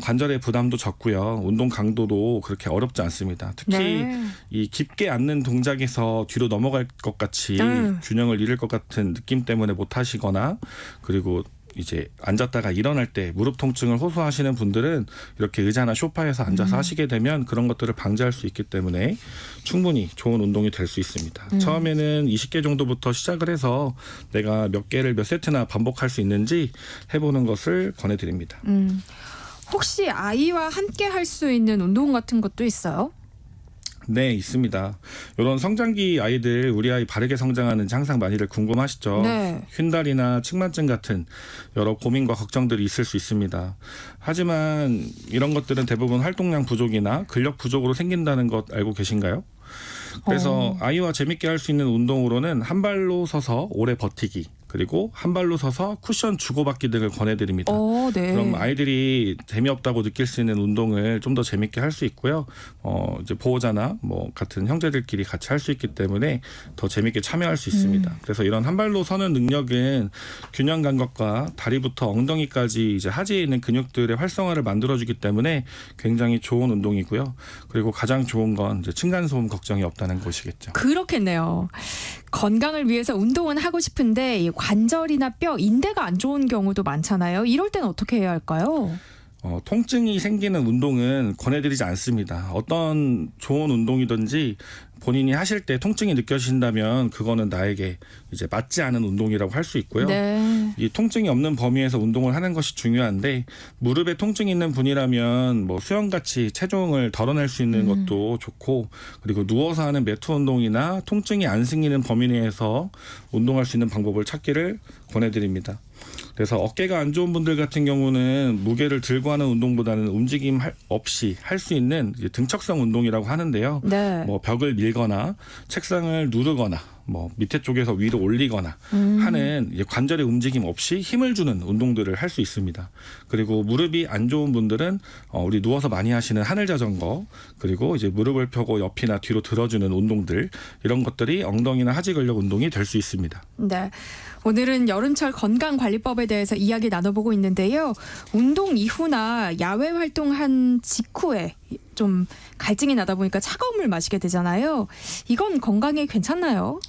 관절의 부담도 적고요. 운동 강도도 그렇게 어렵지 않습니다. 특히 이 깊게 앉는 동작에서 뒤로 넘어갈 것 같이 균형을 잃을 것 같은 느낌 때문에 못 하시거나 그리고 이제 앉았다가 일어날 때 무릎 통증을 호소하시는 분들은 이렇게 의자나 소파에서 앉아서 하시게 되면 그런 것들을 방지할 수 있기 때문에 충분히 좋은 운동이 될 수 있습니다. 처음에는 20개 정도부터 시작을 해서 내가 몇 개를 몇 세트나 반복할 수 있는지 해보는 것을 권해드립니다. 혹시 아이와 함께 할 수 있는 운동 같은 것도 있어요? 네, 있습니다. 이런 성장기 아이들, 우리 아이 바르게 성장하는지 항상 많이들 궁금하시죠? 네. 휜달이나 측만증 같은 여러 고민과 걱정들이 있을 수 있습니다. 하지만 이런 것들은 대부분 활동량 부족이나 근력 부족으로 생긴다는 것 알고 계신가요? 그래서 아이와 재밌게 할 수 있는 운동으로는 한 발로 서서 오래 버티기, 그리고 한 발로 서서 쿠션 주고받기 등을 권해드립니다. 네. 그럼 아이들이 재미없다고 느낄 수 있는 운동을 좀 더 재밌게 할 수 있고요. 이제 보호자나 뭐 같은 형제들끼리 같이 할 수 있기 때문에 더 재밌게 참여할 수 있습니다. 그래서 이런 한 발로 서는 능력은 균형 감각과 다리부터 엉덩이까지 이제 하지에 있는 근육들의 활성화를 만들어주기 때문에 굉장히 좋은 운동이고요. 그리고 가장 좋은 건 이제 층간소음 걱정이 없다는 것이겠죠. 그렇겠네요. 건강을 위해서 운동은 하고 싶은데 이 관절이나 뼈, 인대가 안 좋은 경우도 많잖아요. 이럴 때는 어떻게 해야 할까요? 통증이 생기는 운동은 권해드리지 않습니다. 어떤 좋은 운동이든지 본인이 하실 때 통증이 느껴진다면 그거는 나에게 이제 맞지 않은 운동이라고 할 수 있고요. 네. 이 통증이 없는 범위에서 운동을 하는 것이 중요한데 무릎에 통증이 있는 분이라면 뭐 수영같이 체중을 덜어낼 수 있는 것도 좋고, 그리고 누워서 하는 매트 운동이나 통증이 안 생기는 범위 내에서 운동할 수 있는 방법을 찾기를 권해드립니다. 그래서 어깨가 안 좋은 분들 같은 경우는 무게를 들고 하는 운동보다는 움직임 없이 할 수 있는 이제 등척성 운동이라고 하는데요. 네. 뭐 벽을 밀거나 책상을 누르거나 뭐 밑에 쪽에서 위로 올리거나 하는 관절의 움직임 없이 힘을 주는 운동들을 할 수 있습니다. 그리고 무릎이 안 좋은 분들은 우리 누워서 많이 하시는 하늘 자전거, 그리고 이제 무릎을 펴고 옆이나 뒤로 들어주는 운동들, 이런 것들이 엉덩이나 하지 근력 운동이 될 수 있습니다. 네. 오늘은 여름철 건강관리법에 대해서 이야기 나눠보고 있는데요. 운동 이후나 야외 활동한 직후에 좀 갈증이 나다 보니까 차가운 물 마시게 되잖아요. 이건 건강에 괜찮나요?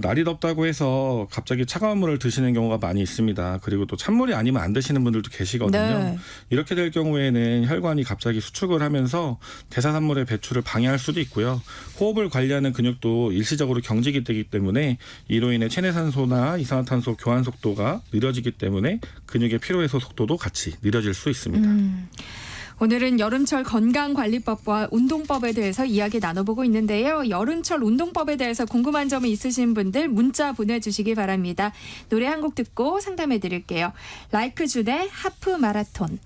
날이 덥다고 해서 갑자기 차가운 물을 드시는 경우가 많이 있습니다. 그리고 또 찬물이 아니면 안 드시는 분들도 계시거든요. 네. 이렇게 될 경우에는 혈관이 갑자기 수축을 하면서 대사산물의 배출을 방해할 수도 있고요. 호흡을 관리하는 근육도 일시적으로 경직이 되기 때문에 이로 인해 체내산소나 이산화탄소 교환 속도가 느려지기 때문에 근육의 피로해소 속도도 같이 느려질 수 있습니다. 오늘은 여름철 건강관리법과 운동법에 대해서 이야기 나눠보고 있는데요. 여름철 운동법에 대해서 궁금한 점이 있으신 분들 문자 보내주시기 바랍니다. 노래 한 곡 듣고 상담해드릴게요. 라이크 준의 하프 마라톤.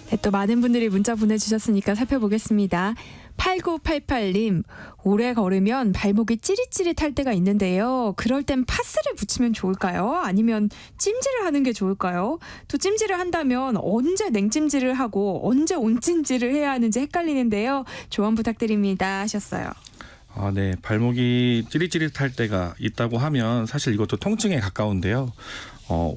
네, 또 많은 분들이 문자 보내주셨으니까 살펴보겠습니다. 8988님, 오래 걸으면 발목이 찌릿찌릿할 때가 있는데요. 그럴 땐 파스를 붙이면 좋을까요? 아니면 찜질을 하는 게 좋을까요? 또 찜질을 한다면 언제 냉찜질을 하고 언제 온찜질을 해야 하는지 헷갈리는데요. 조언 부탁드립니다 하셨어요. 네. 발목이 찌릿찌릿할 때가 있다고 하면 사실 이것도 통증에 가까운데요.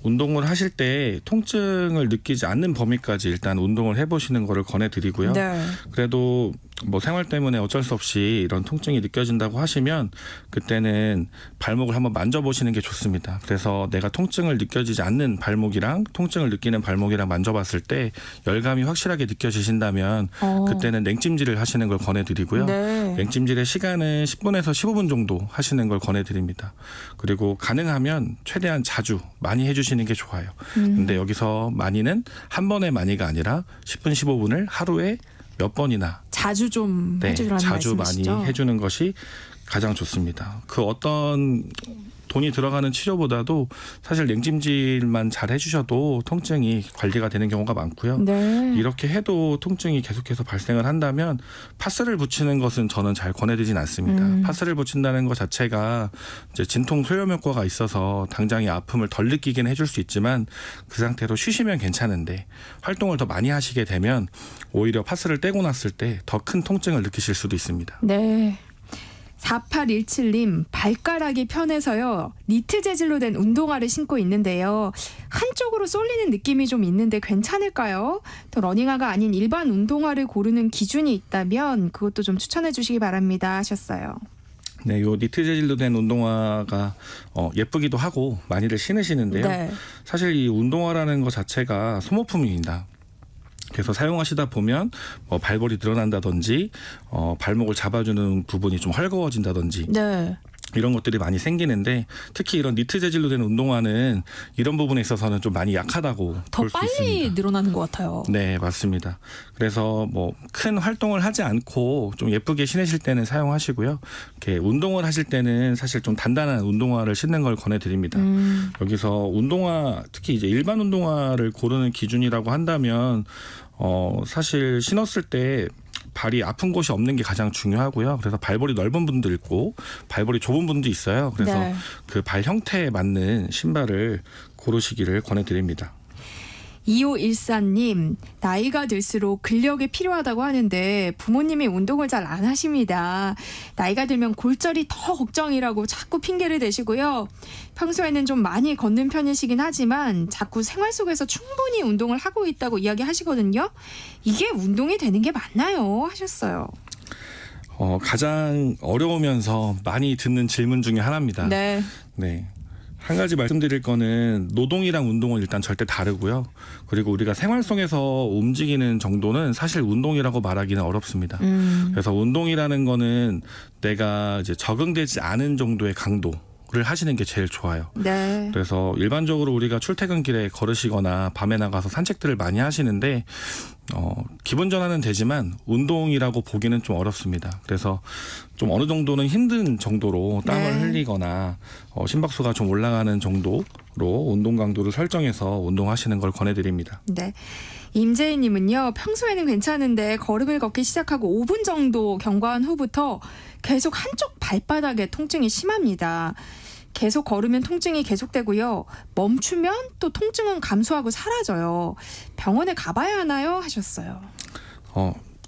운동을 하실 때 통증을 느끼지 않는 범위까지 일단 운동을 해보시는 거를 권해드리고요. 네. 그래도 뭐 생활 때문에 어쩔 수 없이 이런 통증이 느껴진다고 하시면 그때는 발목을 한번 만져보시는 게 좋습니다. 그래서 내가 통증을 느껴지지 않는 발목이랑 통증을 느끼는 발목이랑 만져봤을 때 열감이 확실하게 느껴지신다면 그때는 냉찜질을 하시는 걸 권해드리고요. 네. 냉찜질의 시간은 10분에서 15분 정도 하시는 걸 권해드립니다. 그리고 가능하면 최대한 자주 많이 해주시는 게 좋아요. 근데 여기서 많이는 한 번의 많이가 아니라 10분, 15분을 하루에 몇 번이나 자주 좀 해주라는 자주 말씀이시죠? 많이 해주는 것이 가장 좋습니다. 그 어떤 돈이 들어가는 치료보다도 사실 냉찜질만 잘 해주셔도 통증이 관리가 되는 경우가 많고요. 네. 이렇게 해도 통증이 계속해서 발생을 한다면 파스를 붙이는 것은 저는 잘 권해드리진 않습니다. 파스를 붙인다는 것 자체가 이제 진통 소염 효과가 있어서 당장의 아픔을 덜 느끼긴 해줄 수 있지만 그 상태로 쉬시면 괜찮은데 활동을 더 많이 하시게 되면 오히려 파스를 떼고 났을 때 더 큰 통증을 느끼실 수도 있습니다. 네. 4817님, 발가락이 편해서요. 니트 재질로 된 운동화를 신고 있는데요. 한쪽으로 쏠리는 느낌이 좀 있는데 괜찮을까요? 또 러닝화가 아닌 일반 운동화를 고르는 기준이 있다면 그것도 좀 추천해 주시기 바랍니다 하셨어요. 네, 요 니트 재질로 된 운동화가 예쁘기도 하고 많이들 신으시는데요. 네. 사실 이 운동화라는 것 자체가 소모품입니다. 그래서 사용하시다 보면 발볼이 늘어난다든지 발목을 잡아주는 부분이 좀 헐거워진다든지 네. 이런 것들이 많이 생기는데 특히 이런 니트 재질로 된 운동화는 이런 부분에 있어서는 좀 많이 약하다고 더 볼 수 빨리 있습니다. 늘어나는 것 같아요. 네, 맞습니다. 그래서 뭐 큰 활동을 하지 않고 좀 예쁘게 신으실 때는 사용하시고요. 이렇게 운동을 하실 때는 사실 좀 단단한 운동화를 신는 걸 권해드립니다. 여기서 운동화, 특히 이제 일반 운동화를 고르는 기준이라고 한다면 사실 신었을 때 발이 아픈 곳이 없는 게 가장 중요하고요. 그래서 발볼이 넓은 분도 있고 발볼이 좁은 분도 있어요. 그래서 네. 그 발 형태에 맞는 신발을 고르시기를 권해드립니다. 2514님, 나이가 들수록 근력이 필요하다고 하는데 부모님이 운동을 잘 안 하십니다. 나이가 들면 골절이 더 걱정이라고 자꾸 핑계를 대시고요. 평소에는 좀 많이 걷는 편이시긴 하지만 자꾸 생활 속에서 충분히 운동을 하고 있다고 이야기하시거든요. 이게 운동이 되는 게 맞나요? 하셨어요. 가장 어려우면서 많이 듣는 질문 중에 하나입니다. 네. 네. 한 가지 말씀드릴 거는 노동이랑 운동은 일단 절대 다르고요. 그리고 우리가 생활 속에서 움직이는 정도는 사실 운동이라고 말하기는 어렵습니다. 그래서 운동이라는 거는 내가 이제 적응되지 않은 정도의 강도를 하시는 게 제일 좋아요. 네. 그래서 일반적으로 우리가 출퇴근길에 걸으시거나 밤에 나가서 산책들을 많이 하시는데 기분 전환은 되지만 운동이라고 보기는 좀 어렵습니다. 그래서 좀 어느 정도는 힘든 정도로 땀을 흘리거나 심박수가 좀 올라가는 정도로 운동 강도를 설정해서 운동하시는 걸 권해드립니다. 네. 임재희님은요, 평소에는 괜찮은데 걸음을 걷기 시작하고 5분 정도 경과한 후부터 계속 한쪽 발바닥에 통증이 심합니다. 계속 걸으면 통증이 계속되고요. 멈추면 또 통증은 감소하고 사라져요. 병원에 가봐야 하나요? 하셨어요.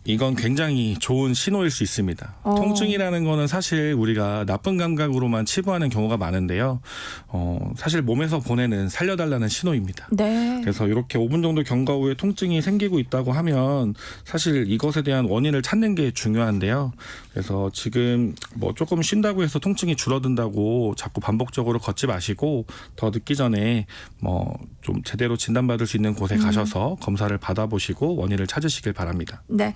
이건 굉장히 좋은 신호일 수 있습니다. 통증이라는 거는 사실 우리가 나쁜 감각으로만 치부하는 경우가 많은데요. 사실 몸에서 보내는 살려달라는 신호입니다. 네. 그래서 이렇게 5분 정도 경과 후에 통증이 생기고 있다고 하면 사실 이것에 대한 원인을 찾는 게 중요한데요. 그래서 지금 뭐 조금 쉰다고 해서 통증이 줄어든다고 자꾸 반복적으로 걷지 마시고 더 늦기 전에 뭐 좀 제대로 진단받을 수 있는 곳에 가셔서 검사를 받아보시고 원인을 찾으시길 바랍니다. 네.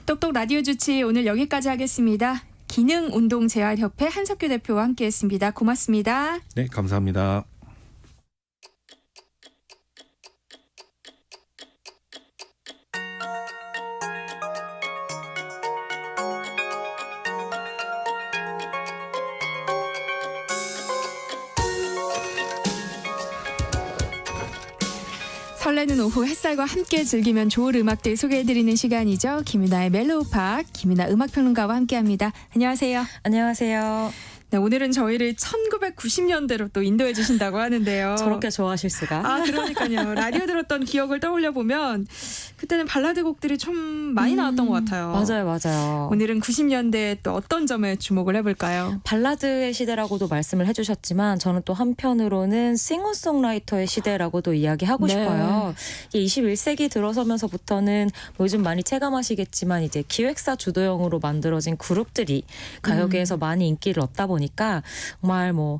똑똑 라디오 주치 오늘 여기까지 하겠습니다. 기능운동재활협회 한석규 대표와 함께했습니다. 고맙습니다. 네, 감사합니다. 설레는 오후 햇살과 함께 즐기면 좋을 음악들 소개해드리는 시간이죠. 김윤아의 멜로우팝, 김윤아 음악평론가와 함께합니다. 안녕하세요. 안녕하세요. 네, 오늘은 저희를 1990년대로 또 인도해 주신다고 하는데요. 저렇게 좋아하실 수가. 아, 그러니까요. 라디오 들었던 기억을 떠올려 보면 그때는 발라드 곡들이 좀 많이 나왔던 것 같아요. 맞아요. 오늘은 90년대에 또 어떤 점에 주목을 해볼까요? 발라드의 시대라고도 말씀을 해주셨지만 저는 또 한편으로는 싱어송라이터의 시대라고도 이야기하고 싶어요. 21세기 들어서면서부터는 뭐 요즘 많이 체감하시겠지만 이제 기획사 주도형으로 만들어진 그룹들이 가요계에서 많이 인기를 얻다 보니까 정말 뭐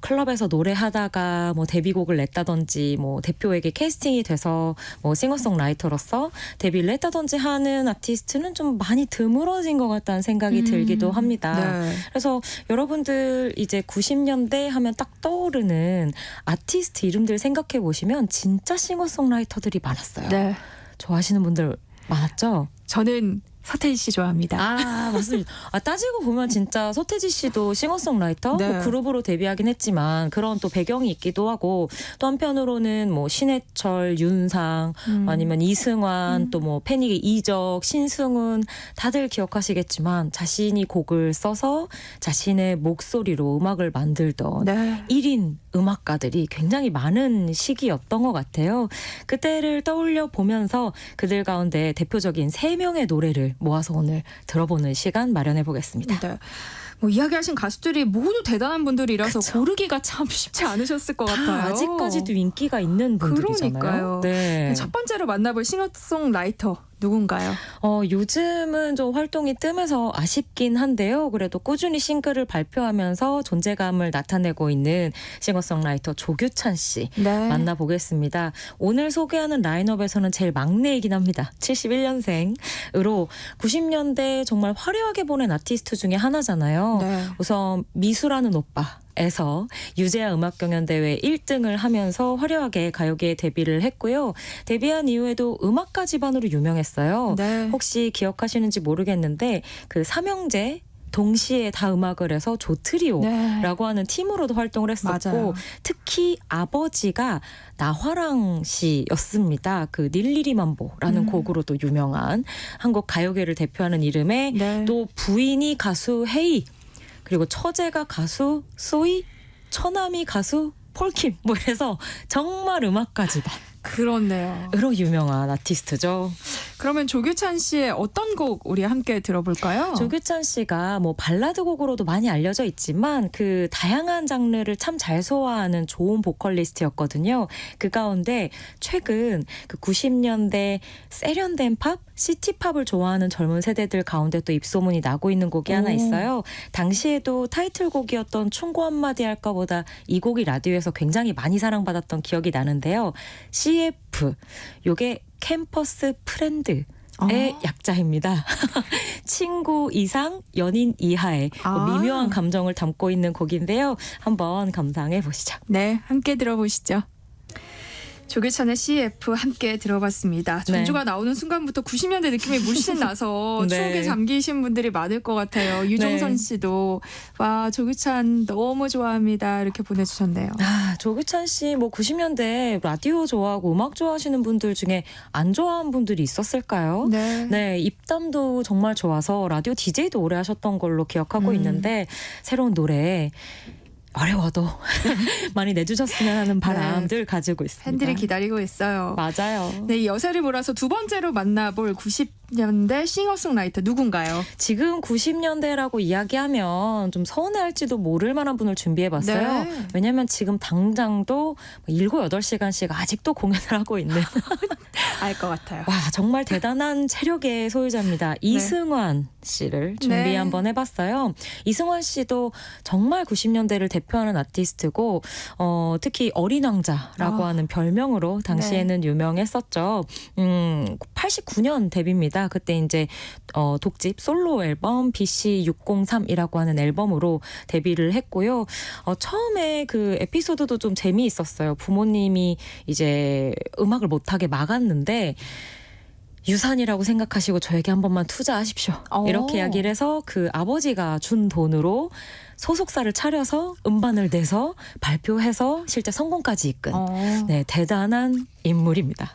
클럽에서 노래하다가 뭐 데뷔곡을 냈다든지 뭐 대표에게 캐스팅이 돼서 뭐 싱어송라이터로서 데뷔를 했다든지 하는 아티스트는 좀 많이 드물어진 것 같다는 생각이 들기도 합니다. 네. 그래서 여러분들 이제 90년대 하면 딱 떠오르는 아티스트 이름들 생각해 보시면 진짜 싱어송라이터들이 많았어요. 네. 좋아하시는 분들 많았죠? 저는 서태지 씨 좋아합니다. 아, 맞습니다. 따지고 보면 진짜 서태지 씨도 싱어송라이터 네. 뭐 그룹으로 데뷔하긴 했지만 그런 또 배경이 있기도 하고 또 한편으로는 뭐 신해철, 윤상 아니면 이승환 또 뭐 패닉의 이적, 신승훈 다들 기억하시겠지만 자신이 곡을 써서 자신의 목소리로 음악을 만들던 1인 음악가들이 굉장히 많은 시기였던 것 같아요. 그때를 떠올려 보면서 그들 가운데 대표적인 3명의 노래를 모아서 오늘 들어보는 시간 마련해 보겠습니다. 네. 뭐 이야기하신 가수들이 모두 대단한 분들이라서 고르기가 참 쉽지 않으셨을 것 같아요. 아직까지도 인기가 있는 분들이잖아요. 그러니까요. 네. 첫 번째로 만나볼 싱어송라이터 누군가요? 요즘은 좀 활동이 뜸해서 아쉽긴 한데요. 그래도 꾸준히 싱글을 발표하면서 존재감을 나타내고 있는 싱어송라이터 조규찬 씨 네. 만나보겠습니다. 오늘 소개하는 라인업에서는 제일 막내이긴 합니다. 71년생으로 90년대 정말 화려하게 보낸 아티스트 중에 하나잖아요. 네. 우선 미수라는 오빠에서 유재하 음악경연대회 1등을 하면서 화려하게 가요계에 데뷔를 했고요. 데뷔한 이후에도 음악가 집안으로 유명했어요. 네. 혹시 기억하시는지 모르겠는데 그 삼형제 동시에 다 음악을 해서 조트리오라고 네. 하는 팀으로도 활동을 했었고 맞아요. 특히 아버지가 나화랑 씨였습니다. 그 닐리리만보라는 곡으로도 유명한 한국 가요계를 대표하는 이름의 네. 또 부인이 가수 헤이 그리고 처제가 가수 소이 처남이 가수 폴킴 뭐 이래서 정말 음악가 집안으로 그렇네요. 유명한 아티스트죠. 그러면 조규찬 씨의 어떤 곡 우리 함께 들어볼까요? 조규찬 씨가 뭐 발라드 곡으로도 많이 알려져 있지만 그 다양한 장르를 참 잘 소화하는 좋은 보컬리스트였거든요. 그 가운데 최근 그 90년대 세련된 팝, 시티팝을 좋아하는 젊은 세대들 가운데 또 입소문이 나고 있는 곡이 하나 있어요. 당시에도 타이틀곡이었던 충고 한마디 할까보다 이 곡이 라디오에서 굉장히 많이 사랑받았던 기억이 나는데요. CF, 요게 캠퍼스 프렌드. 의 약자입니다. 친구 이상, 연인 이하의 미묘한 감정을 담고 있는 곡인데요. 한번 감상해 보시죠. 네, 함께 들어보시죠. 조규찬의 CF 함께 들어봤습니다. 전주가 나오는 순간부터 90년대 느낌이 물씬 나서 네. 추억에 잠기신 분들이 많을 것 같아요. 유정선 씨도 와 조규찬 너무 좋아합니다 이렇게 보내주셨네요. 조규찬 씨 뭐 90년대 라디오 좋아하고 음악 좋아하시는 분들 중에 안 좋아하는 분들이 있었을까요? 네. 입담도 정말 좋아서 라디오 DJ도 오래 하셨던 걸로 기억하고 있는데 새로운 노래 어려워도 많이 내주셨으면 하는 바람들 가지고 있습니다. 팬들이 기다리고 있어요. 맞아요. 네, 이 여세를 몰아서 두 번째로 만나볼 90년대 싱어송라이터 누군가요? 지금 90년대라고 이야기하면 좀 서운해할지도 모를 만한 분을 준비해봤어요. 네. 왜냐하면 지금 당장도 7, 8시간씩 아직도 공연을 하고 있는 알 것 같아요. 와 정말 대단한 체력의 소유자입니다. 이승환 씨를 준비 네. 한번 해봤어요. 이승환 씨도 정말 90년대를 대표하는 아티스트고 특히 어린 왕자라고 하는 별명으로 당시에는 유명했었죠. 89년 데뷔입니다. 그때 이제 독집 솔로 앨범 BC603이라고 하는 앨범으로 데뷔를 했고요. 처음에 그 에피소드도 좀 재미있었어요. 부모님이 이제 음악을 못하게 막았는데 유산이라고 생각하시고 저에게 한 번만 투자하십시오. 이렇게 이야기를 해서 그 아버지가 준 돈으로 소속사를 차려서 음반을 내서 발표해서 실제 성공까지 이끈 네, 대단한 인물입니다.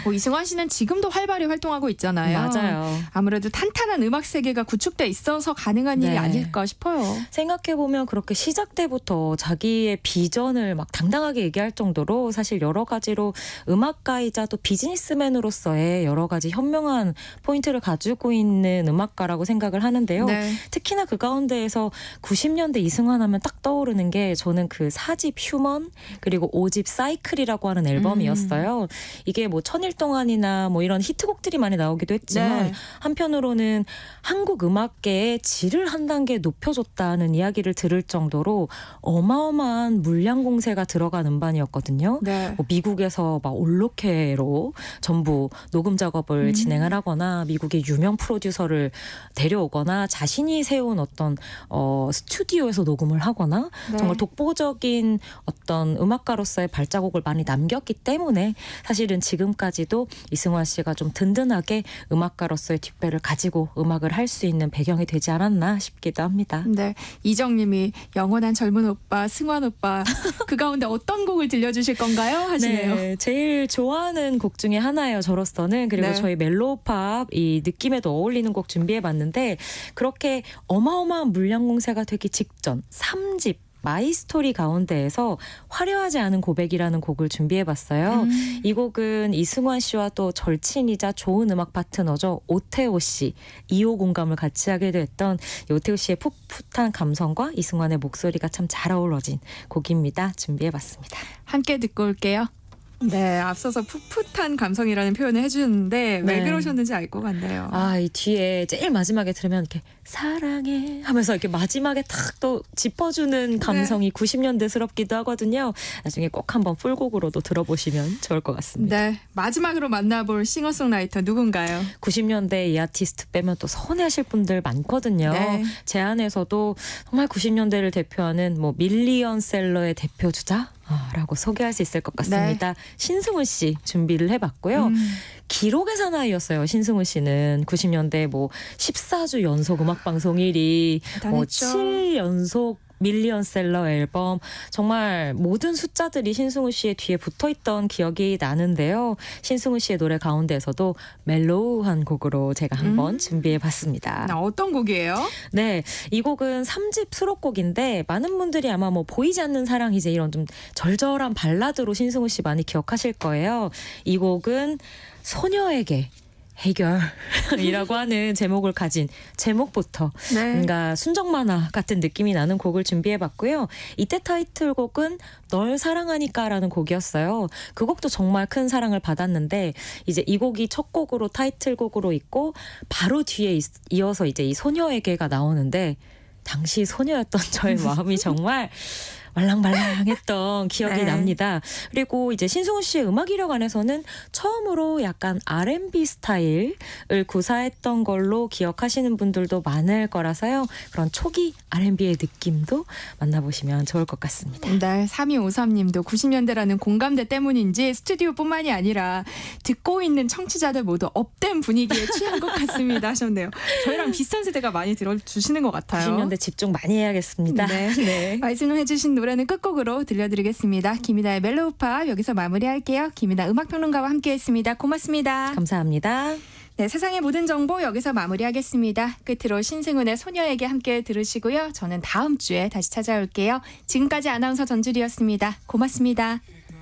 뭐 이승환 씨는 지금도 활발히 활동하고 있잖아요. 맞아요. 아무래도 탄탄한 음악 세계가 구축돼 있어서 가능한 일이 아닐까 싶어요. 생각해보면 그렇게 시작 때부터 자기의 비전을 막 당당하게 얘기할 정도로 사실 여러 가지로 음악가이자 또 비즈니스맨으로서의 여러 가지 현명한 포인트를 가지고 있는 음악가라고 생각을 하는데요. 네. 특히나 그 가운데에서 90년대 이승환 하면 딱 떠오르는 게 저는 그 4집 휴먼 그리고 5집 사이클이라고 하는 앨범이었어요. 이게 뭐 천일 동안이나 뭐 이런 히트곡들이 많이 나오기도 했지만 한편으로는 한국 음악계의 질을 한 단계 높여줬다는 이야기를 들을 정도로 어마어마한 물량 공세가 들어간 음반이었거든요. 뭐 미국에서 막 올로케로 전부 녹음 작업을 진행을 하거나 미국의 유명 프로듀서를 데려오거나 자신이 세운 어떤 스튜디오에서 녹음을 하거나 정말 독보적인 어떤 음악가로서의 발자국을 많이 남겼기 때문에 사실은 지금까지도 이승환 씨가 좀 든든하게 음악가로서의 뒷배를 가지고 음악을 할 수 있는 배경이 되지 않았나 싶기도 합니다. 네, 이정님이 영원한 젊은 오빠 승환 오빠 그 가운데 어떤 곡을 들려주실 건가요? 하시네요. 네, 제일 좋아하는 곡 중에 하나예요. 저로서는. 그리고 저희 멜로우팝 이 느낌에도 어울리는 곡 준비해봤는데 그렇게 어마어마한 물량 공세가 되기 직전 3집 마이스토리 가운데에서 화려하지 않은 고백이라는 곡을 준비해봤어요. 이 곡은 이승환 씨와 또 절친이자 좋은 음악 파트너죠. 오태호 씨, 2호 공감을 같이 하게 됐던 오태호 씨의 풋풋한 감성과 이승환의 목소리가 참 잘 어우러진 곡입니다. 준비해봤습니다. 함께 듣고 올게요. 네, 앞서서 풋풋한 감성이라는 표현을 해주셨는데 왜 네. 그러셨는지 알 것 같네요. 아, 이 뒤에 제일 마지막에 들으면 이렇게 사랑해 하면서 이렇게 마지막에 탁 또 짚어주는 감성이 90년대스럽기도 하거든요. 나중에 꼭 한번 풀곡으로도 들어보시면 좋을 것 같습니다. 네, 마지막으로 만나볼 싱어송라이터 누군가요? 90년대 이 아티스트 빼면 또 서운해하실 분들 많거든요. 네. 제 안에서도 정말 90년대를 대표하는 뭐 밀리언셀러의 대표 주자라고 소개할 수 있을 것 같습니다. 신승훈 씨 준비를 해봤고요. 기록의 사나이였어요. 신승훈 씨는 90년대 뭐 14주 연속 음악방송 1위, 뭐 대단했죠. 7연속 밀리언셀러 앨범, 정말 모든 숫자들이 신승훈 씨의 뒤에 붙어있던 기억이 나는데요. 신승훈 씨의 노래 가운데에서도 멜로우한 곡으로 제가 한번 준비해봤습니다. 어떤 곡이에요? 네, 이 곡은 3집 수록곡인데 많은 분들이 아마 뭐 보이지 않는 사랑, 이제 이런 좀 절절한 발라드로 신승훈 씨 많이 기억하실 거예요. 이 곡은 소녀에게 해결이라고 하는 제목을 가진, 제목부터 뭔가 순정 만화 같은 느낌이 나는 곡을 준비해봤고요. 이때 타이틀곡은 널 사랑하니까라는 곡이었어요. 그 곡도 정말 큰 사랑을 받았는데 이제 이 곡이 첫 곡으로 타이틀곡으로 있고 바로 뒤에 이어서 이제 이 소녀에게가 나오는데 당시 소녀였던 저의 마음이 정말 말랑말랑했던 기억이 납니다. 그리고 이제 신승훈 씨의 음악 이력 안에서는 처음으로 약간 R&B 스타일을 구사했던 걸로 기억하시는 분들도 많을 거라서요. 그런 초기 R&B의 느낌도 만나보시면 좋을 것 같습니다. 네, 3253님도 90년대라는 공감대 때문인지 스튜디오뿐만이 아니라 듣고 있는 청취자들 모두 업된 분위기에 취한 것 같습니다 하셨네요. 저희랑 비슷한 세대가 많이 들어주시는 것 같아요. 90년대 집중 많이 해야겠습니다. 네. 네. 말씀을 해주신 노래는 끝곡으로 들려드리겠습니다. 김이나의 멜로우팝 여기서 마무리할게요. 김이나 음악평론가와 함께했습니다. 고맙습니다. 감사합니다. 네, 세상의 모든 정보 여기서 마무리하겠습니다. 끝으로 신승훈의 소녀에게 함께 들으시고요. 저는 다음 주에 다시 찾아올게요. 지금까지 아나운서 전주리였습니다. 고맙습니다.